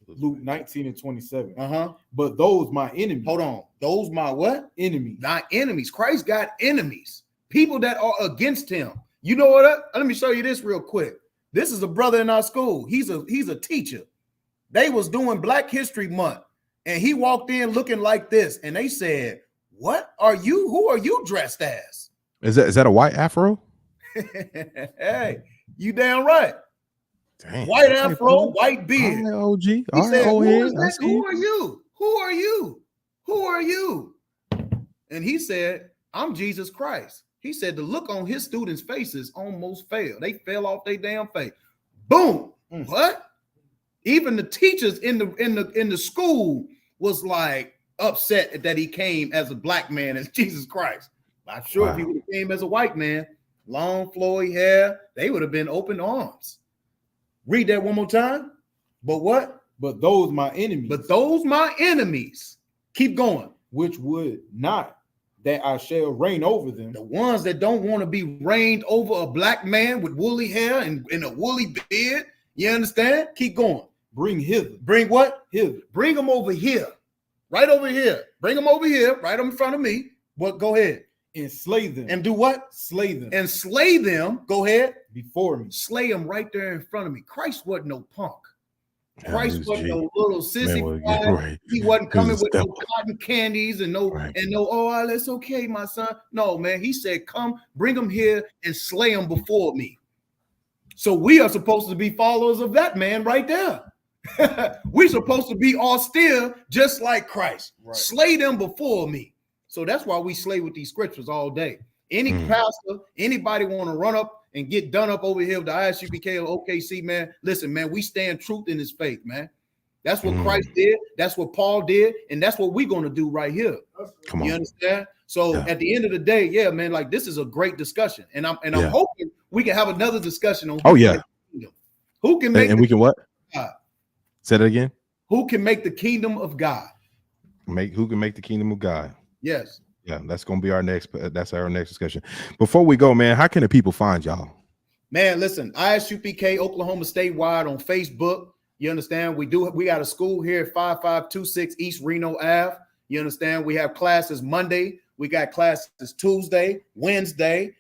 Luke 19:27. But those my enemies. Hold on. Those my what? Enemies. Not enemies. Christ got enemies. People that are against him. You know what? Let me show you this real quick. This is a brother in our school. He's a teacher. They was doing Black History Month, and he walked in looking like this, and they said, "What are you? Who are you dressed as?" Is that a white afro? Hey, you damn right. Dang. White afro, white beard. OG. He said, who are you? Who are you? Who are you? And he said, I'm Jesus Christ. He said the look on his students' faces almost failed. They fell off their damn face. Boom. What? Even the teachers in the school was like upset that he came as a Black man, as Jesus Christ. I'm sure if he would have came as a white man, long flowy hair, they would have been open arms. Read that one more time. But what? But those my enemies. But those my enemies. Keep going. Which would not that I shall reign over them. The ones that don't want to be reigned over a black man with woolly hair and a woolly beard. You understand? Keep going. Bring hither. Bring what? Hither. Bring them over here. Right over here. Bring them over here. Right in front of me. But go ahead. And slay them. And do what? Slay them. And slay them. Go ahead. Before me. Slay them right there in front of me. Christ wasn't no punk. Yeah, Christ wasn't no little sissy. Right. He wasn't coming with no devil. cotton candies and no, oh, that's okay, my son. No, man. He said, come, bring them here and slay them before me. So we are supposed to be followers of that man right there. We're supposed to be austere just like Christ. Right. Slay them before me. So that's why we slay with these scriptures all day. Any pastor, anybody want to run up and get done up over here with the ISUPK or OKC, man, listen, man, we stand truth in his faith, man. That's what Christ did. That's what Paul did. And that's what we're going to do right here. Come on. You understand? So at the end of the day, yeah, man, like this is a great discussion. And I'm hoping we can have another discussion on who can make and we can what? God. Say that again. Who can make the kingdom of God? Who can make the kingdom of God? Yes. Yeah, that's gonna be our next. That's our next discussion. Before we go, man, how can the people find y'all? Man, listen, ISUPK Oklahoma Statewide on Facebook. You understand? We got a school here at 5526 East Reno Ave. You understand? We have classes Monday. We got classes Tuesday, Wednesday.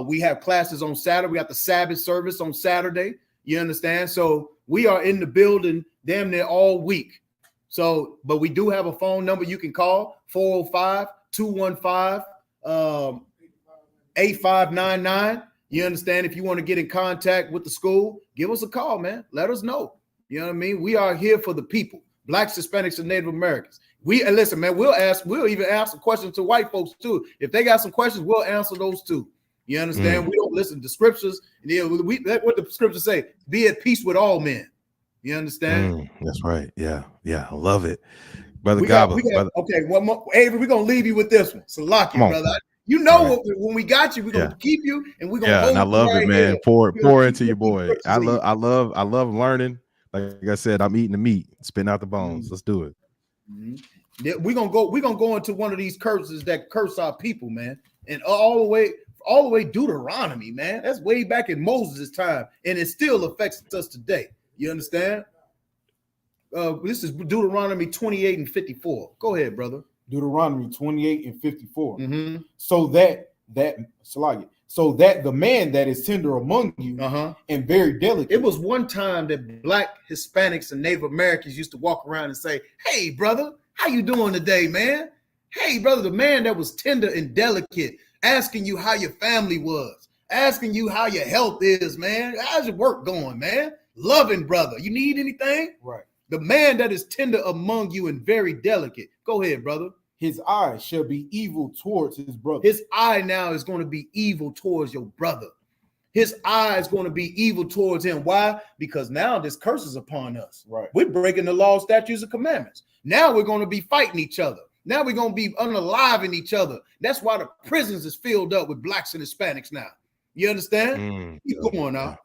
We have classes on Saturday. We got the Sabbath service on Saturday. You understand? So we are in the building damn near all week. So, but we do have a phone number you can call, 405-215-8599. You understand? If you want to get in contact with the school, give us a call, man. Let us know. You know what I mean? We are here for the people, Blacks, Hispanics, and Native Americans. And listen, man, we'll even ask some questions to white folks too. If they got some questions, we'll answer those too. You understand? We don't listen to scriptures. What the scriptures say, be at peace with all men. You understand? That's right. Yeah. I love it. Brother Okay, one more. Avery, we're going to leave you with this one. Salakia, brother. You know when we got you, we're going to keep you and we're going to hold and I love right it, man. here. Pour into your boy. I love learning. Like I said, I'm eating the meat, spitting out the bones. Let's do it. Yeah, we're gonna go into one of these curses that curse our people, man. And all the way Deuteronomy, man. That's way back in Moses' time, and it still affects us today. You understand? This is Deuteronomy 28 and 54. Go ahead, brother. Deuteronomy 28 and 54. So that the man that is tender among you and very delicate. It was one time that Black, Hispanics, and Native Americans used to walk around and say, "Hey, brother, how you doing today, man? Hey, brother," the man that was tender and delicate, asking you how your family was, asking you how your health is, man. How's your work going, man? Loving brother. You need anything? Right. The man that is tender among you and very delicate. Go ahead, brother. His eye shall be evil towards his brother. His eye now is going to be evil towards your brother. His eye is going to be evil towards him. Why? Because now this curse is upon us. Right. We're breaking the law, statutes, and commandments. Now we're going to be fighting each other. Now we're going to be unaliving each other. That's why the prisons is filled up with Blacks and Hispanics now. You understand? Keep going now.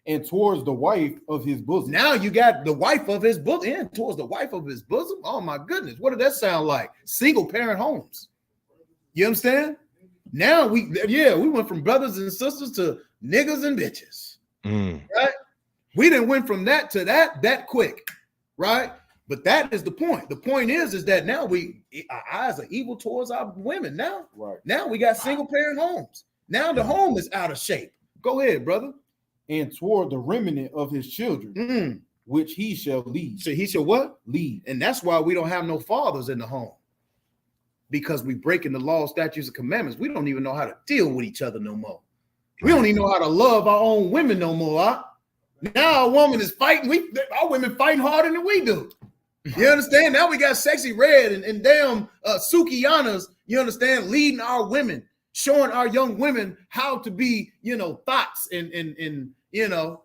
And towards the wife of his bosom. Now you got the wife of his bosom. And towards the wife of his bosom. Oh my goodness. What did that sound like? Single parent homes. You understand? Now we went from brothers and sisters to niggas and bitches. Right? We didn't went from that to that quick. Right? But that is the point. The point is that now our eyes are evil towards our women now. Right. Now we got single parent homes. Now the home is out of shape. Go ahead, brother. And toward the remnant of his children, which he shall lead. So he shall what? Lead. And that's why we don't have no fathers in the home. Because we breaking the law, statutes, and commandments. We don't even know how to deal with each other no more. We don't even know how to love our own women no more. Huh? Now a woman is fighting. Our women fighting harder than we do. You understand? Now we got Sexy Red and damn Sukiyanas, you understand, leading our women, showing our young women how to be, thoughts and I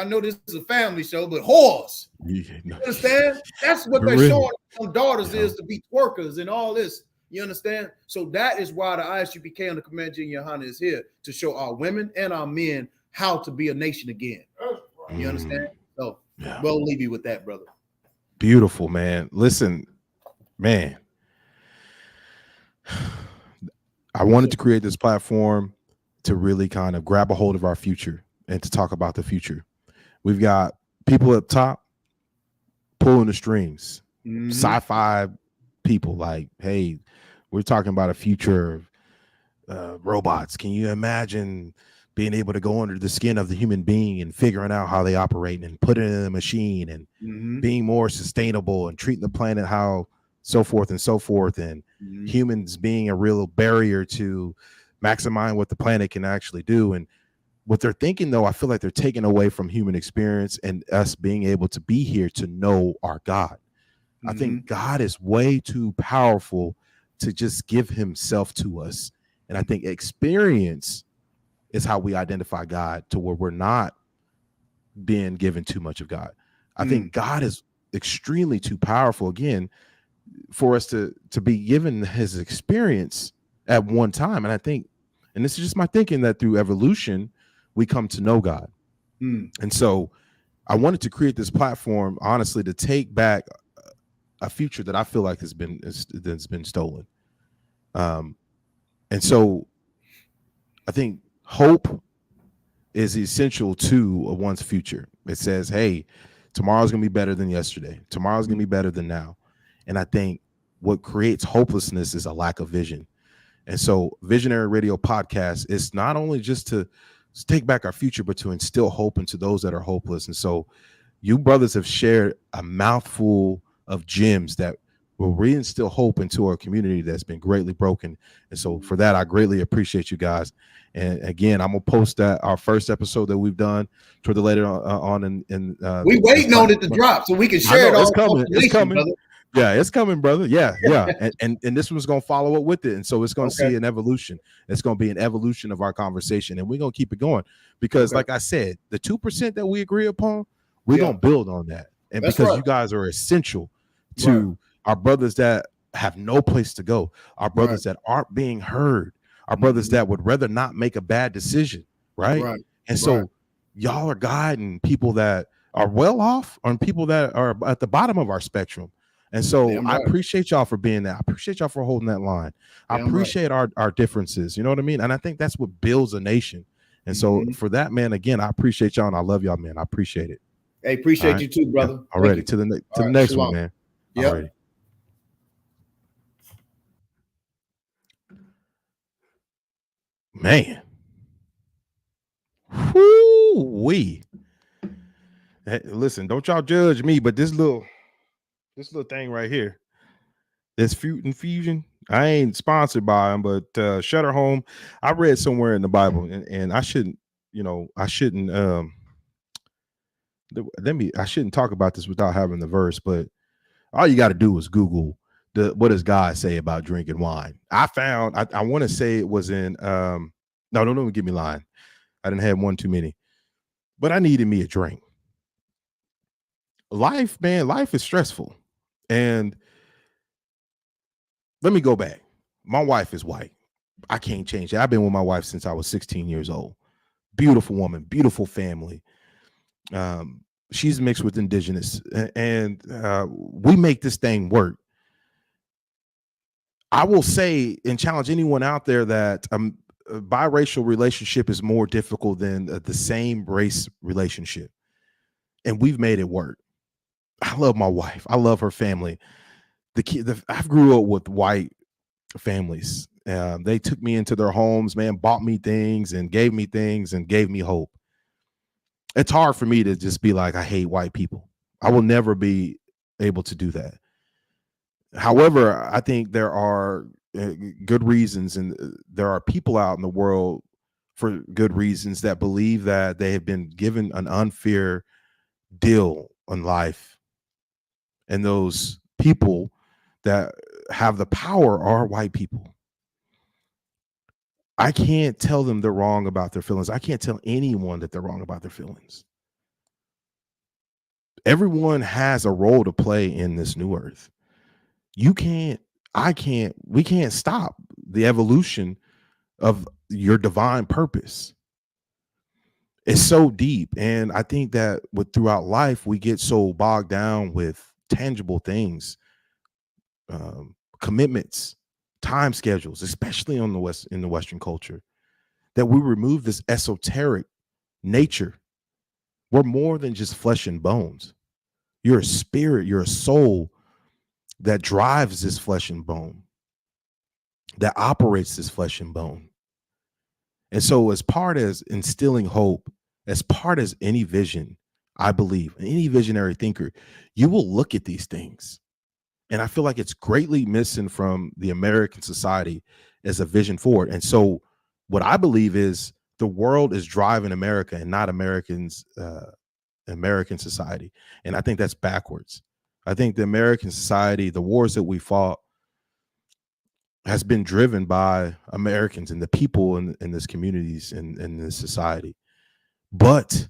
know this is a family show, but whores. You understand? That's what they're showing our daughters is to be twerkers and all this. You understand? So that is why the ISUPK and the Command Junior Hana is here to show our women and our men how to be a nation again. You understand? So we'll leave you with that, brother. Beautiful, man. Listen, man. I wanted to create this platform to really kind of grab a hold of our future and to talk about the future. We've got people up top pulling the strings, sci-fi people like, hey, we're talking about a future of robots. Can you imagine being able to go under the skin of the human being and figuring out how they operate and put it in a machine and being more sustainable and treating the planet how so forth and so forth, and humans being a real barrier to maximizing what the planet can actually do. And what they're thinking, though, I feel like they're taking away from human experience and us being able to be here to know our God. I think God is way too powerful to just give himself to us. And I think experience is how we identify God, to where we're not being given too much of God. I think God is extremely too powerful, again, for us to be given his experience at one time. And I think, and this is just my thinking, that through evolution, we come to know God. And so I wanted to create this platform, honestly, to take back a future that I feel like that's been stolen. And so I think hope is essential to one's future. It says, hey, tomorrow's going to be better than yesterday. Tomorrow's going to be better than now. And I think what creates hopelessness is a lack of vision. And so Visionary Radio Podcast is not only just to take back our future, but to instill hope into those that are hopeless. And so you brothers have shared a mouthful of gems that will reinstill hope into our community that's been greatly broken. And so for that, I greatly appreciate you guys. And again, I'm gonna post that our first episode that we've done toward the later on in we waiting on it to drop so we can share it all. It's coming. It's coming. Brother. Yeah, it's coming, brother. Yeah. and this one's gonna follow up with it. And so it's gonna see an evolution. It's gonna be an evolution of our conversation, and we're gonna keep it going because, like I said, the 2% that we agree upon, we're gonna build on that. And that's because you guys are essential to our brothers that have no place to go, our brothers that aren't being heard, our brothers that would rather not make a bad decision, right? And so y'all are guiding people that are well off on people that are at the bottom of our spectrum. And so I appreciate y'all for being there. I appreciate y'all for holding that line. I appreciate our differences. You know what I mean? And I think that's what builds a nation. And so for that, man, again, I appreciate y'all and I love y'all, man. I appreciate it. Hey, appreciate you too, brother. Yeah, already to the next one, man. Yeah. Already. Man. Whoo-wee. Hey, listen, don't y'all judge me, but this little thing right here, this Fruit Infusion, I ain't sponsored by them, but Shutter Home, I read somewhere in the Bible, and I shouldn't talk about this without having the verse, but all you got to do is Google what does God say about drinking wine. I found, I want to say it was in, no, don't give me line. I didn't have one too many, but I needed me a drink. Life is stressful. And let me go back. My wife is white. I can't change it. I've been with my wife since I was 16 years old. Beautiful woman, beautiful family. She's mixed with indigenous, and we make this thing work. I will say and challenge anyone out there that a biracial relationship is more difficult than the same race relationship. And we've made it work. I love my wife. I love her family. I grew up with white families. They took me into their homes, man, bought me things and gave me hope. It's hard for me to just be like, I hate white people. I will never be able to do that. However, I think there are good reasons, and there are people out in the world for good reasons that believe that they have been given an unfair deal in life. And those people that have the power are white people. I can't tell them they're wrong about their feelings. I can't tell anyone that they're wrong about their feelings. Everyone has a role to play in this new earth. You can't, I can't, we can't stop the evolution of your divine purpose. It's so deep. And I think that throughout life, we get so bogged down with tangible things, commitments, time schedules, especially on the West, in the Western culture, that we remove this esoteric nature. We're more than just flesh and bones. You're a spirit, you're a soul that drives this flesh and bone, that operates this flesh and bone. And so, as part as instilling hope, as part as any vision, I believe, any visionary thinker, you will look at these things. And I feel like it's greatly missing from the American society as a vision forward. And so what I believe is the world is driving America and not American society. And I think that's backwards. I think the American society, the wars that we fought, has been driven by Americans and the people in this communities and in this society. But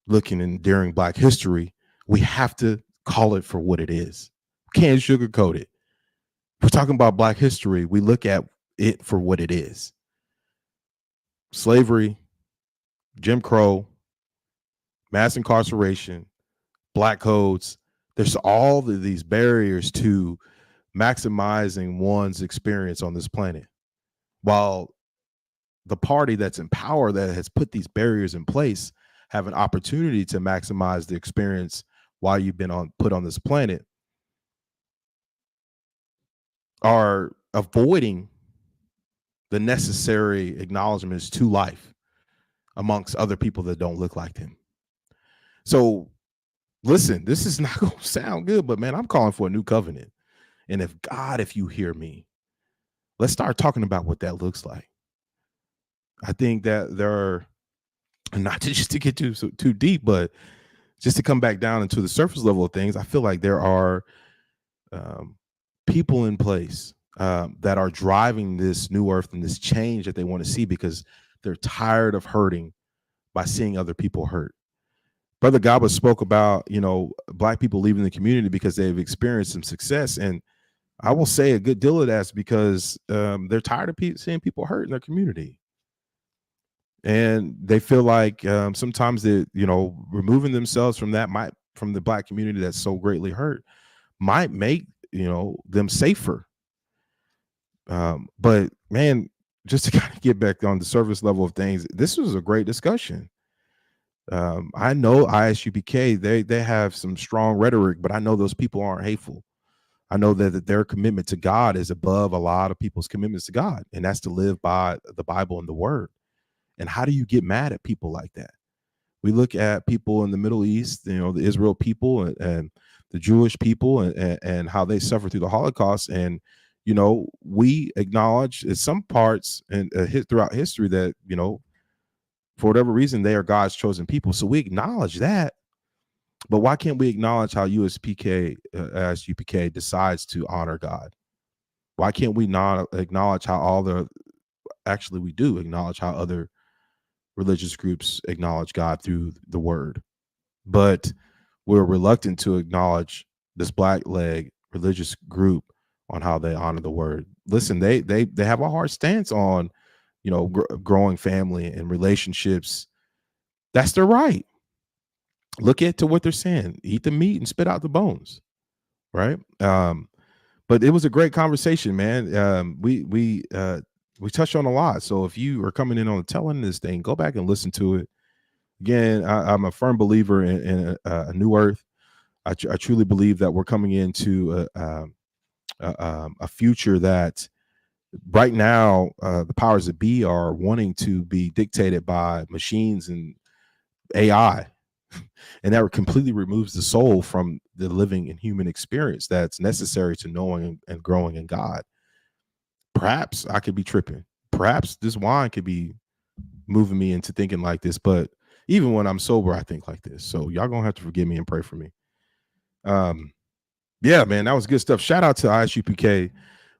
looking during Black history, we have to call it for what it is. Can't sugarcoat it. We're talking about Black history. We look at it for what it is. Slavery, Jim Crow, mass incarceration, Black codes. There's all of these barriers to maximizing one's experience on this planet. While the party that's in power that has put these barriers in place have an opportunity to maximize the experience while you've been put on this planet, are avoiding the necessary acknowledgments to life amongst other people that don't look like them. So listen, this is not going to sound good, but man, I'm calling for a new covenant. And if you hear me, let's start talking about what that looks like. I think that there are, not to get too deep, but just to come back down into the surface level of things, I feel like there are people in place that are driving this new earth and this change that they want to see because they're tired of hurting by seeing other people hurt. Brother Gaba spoke about, Black people leaving the community because they've experienced some success. And I will say a good deal of that's because they're tired of seeing people hurt in their community. And they feel like sometimes that, removing themselves from the Black community that's so greatly hurt might make, them safer. But man, just to kind of get back on the surface level of things, this was a great discussion. I know ISUPK, they have some strong rhetoric, but I know those people aren't hateful. I know that their commitment to God is above a lot of people's commitments to God, and that's to live by the Bible and the Word. And how do you get mad at people like that? We look at people in the Middle East, the Israel people and the Jewish people and how they suffered through the Holocaust. And, we acknowledge in some parts and throughout history that, for whatever reason, they are God's chosen people. So we acknowledge that. But why can't we acknowledge how ISUPK decides to honor God? Why can't we not acknowledge how we do acknowledge how other religious groups acknowledge God through the Word? But we're reluctant to acknowledge this Black leg religious group on how they honor the Word. Listen, they have a hard stance on, growing family and relationships. That's their right. Look at what they're saying. Eat the meat and spit out the bones, right? But it was a great conversation, man. We touched on a lot. So if you are coming in on the tail end of this thing, go back and listen to it. Again, I'm a firm believer in a new earth. I truly believe that we're coming into a future that right now the powers that be are wanting to be dictated by machines and AI. And that completely removes the soul from the living and human experience that's necessary to knowing and growing in God. Perhaps I could be tripping. Perhaps this wine could be moving me into thinking like this. But even when I'm sober, I think like this. So y'all gonna have to forgive me and pray for me. Yeah, man, that was good stuff. Shout out to ISUPK.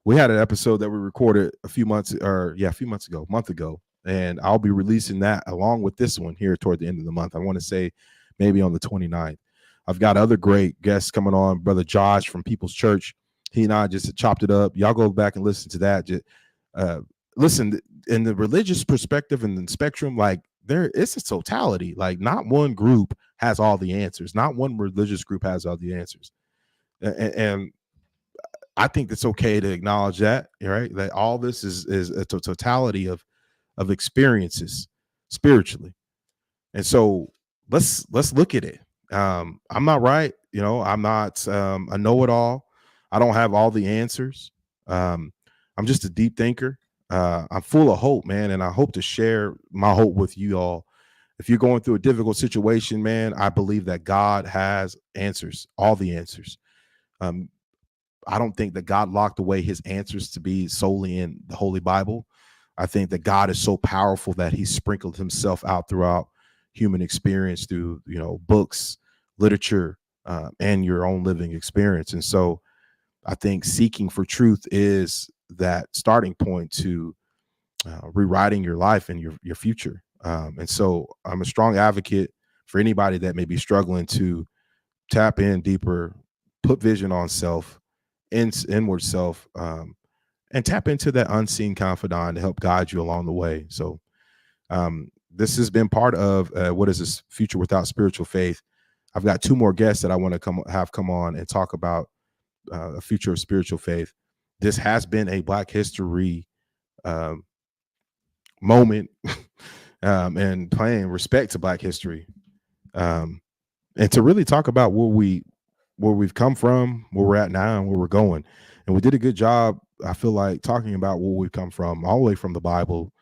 We had an episode that we recorded a month ago. And I'll be releasing that along with this one here toward the end of the month. I want to say maybe on the 29th. I've got other great guests coming on. Brother Josh from People's Church. He and I just chopped it up. Y'all go back and listen to that. Listen, in the religious perspective and the spectrum, like it's a totality. Like not one group has all the answers. Not one religious group has all the answers. And I think it's okay to acknowledge that, right? That all this is a totality of experiences spiritually. And so let's look at it. I'm not right. I'm not a know-it-all. I don't have all the answers. I'm just a deep thinker. I'm full of hope, man. And I hope to share my hope with you all. If you're going through a difficult situation, man, I believe that God has answers, all the answers. I don't think that God locked away his answers to be solely in the Holy Bible. I think that God is so powerful that he sprinkled himself out throughout human experience through, books, literature, and your own living experience. And so I think seeking for truth is that starting point to rewriting your life and your future. And so I'm a strong advocate for anybody that may be struggling to tap in deeper, put vision on self, inward self, and tap into that unseen confidant to help guide you along the way. So this has been part of what is this Future Without Spiritual Faith. I've got 2 more guests that I want to come on and talk about a future of spiritual faith. This has been a Black History moment and paying respect to Black history, and to really talk about where we've come from, where we're at now, and where we're going. And we did a good job, I feel like, talking about where we've come from, all the way from the Bible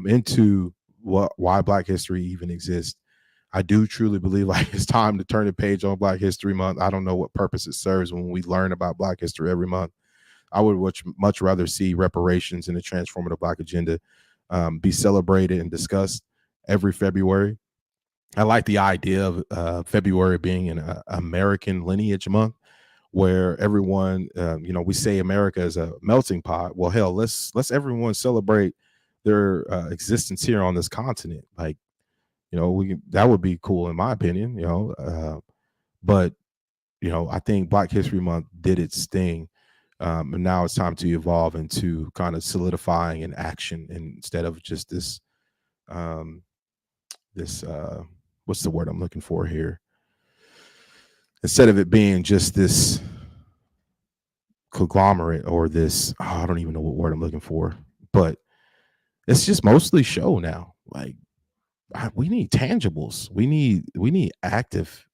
into why Black history even exists. I do truly believe like it's time to turn the page on Black History Month. I don't know what purpose it serves when we learn about Black history every month. I would much rather see reparations and the transformative Black agenda be celebrated and discussed every February. I like the idea of February being an American lineage month, where everyone, we say America is a melting pot. Well, hell, let's everyone celebrate their existence here on this continent. Like, that would be cool in my opinion. But I think Black History Month did its thing, and now it's time to evolve into kind of solidifying an action instead of just this what's the word I'm looking for here? Instead of it being just this conglomerate or this, I don't even know what word I'm looking for, but it's just mostly show now. Like, we need tangibles. We need active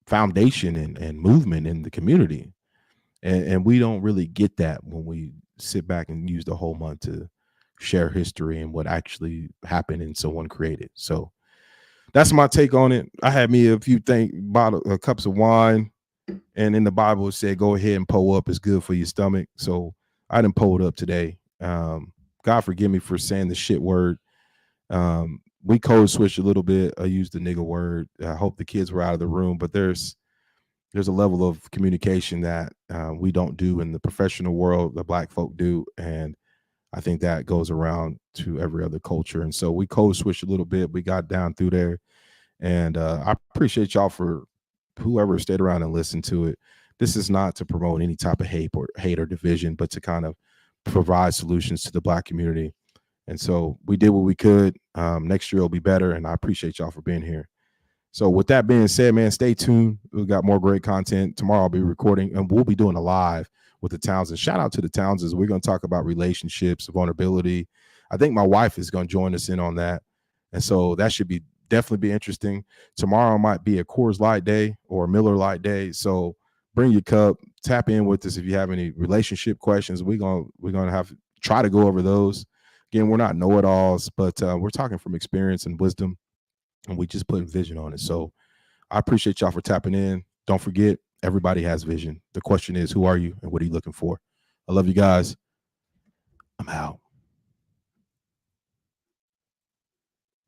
foundation and movement in the community. And we don't really get that when we sit back and use the whole month to share history and what actually happened and someone created. So that's my take on it. I had me a few cups of wine, and in the Bible it said, go ahead and pull up. It's good for your stomach. So I didn't pull it up today. God forgive me for saying the shit word. We code switched a little bit. I used the nigga word. I hope the kids were out of the room, but there's a level of communication that we don't do in the professional world, the Black folk do. And I think that goes around to every other culture. And so we code switched a little bit. We got down through there. And I appreciate y'all for whoever stayed around and listened to it. This is not to promote any type of hate or division, but to kind of provide solutions to the Black community. And so we did what we could. Next year will be better. And I appreciate y'all for being here. So with that being said, man, stay tuned. We got more great content. Tomorrow I'll be recording, and we'll be doing a live with the Townsends. Shout out to the Townsends. We're going to talk about relationships, vulnerability. I think my wife is going to join us in on that. And so that should definitely be interesting. Tomorrow might be a Coors Light day or a Miller Light day. So bring your cup, tap in with us if you have any relationship questions. We're going to have to try to go over those. Again, we're not know-it-alls, but we're talking from experience and wisdom, and we just put vision on it. So I appreciate y'all for tapping in. Don't forget, everybody has vision. The question is, who are you and what are you looking for? I love you guys. I'm out.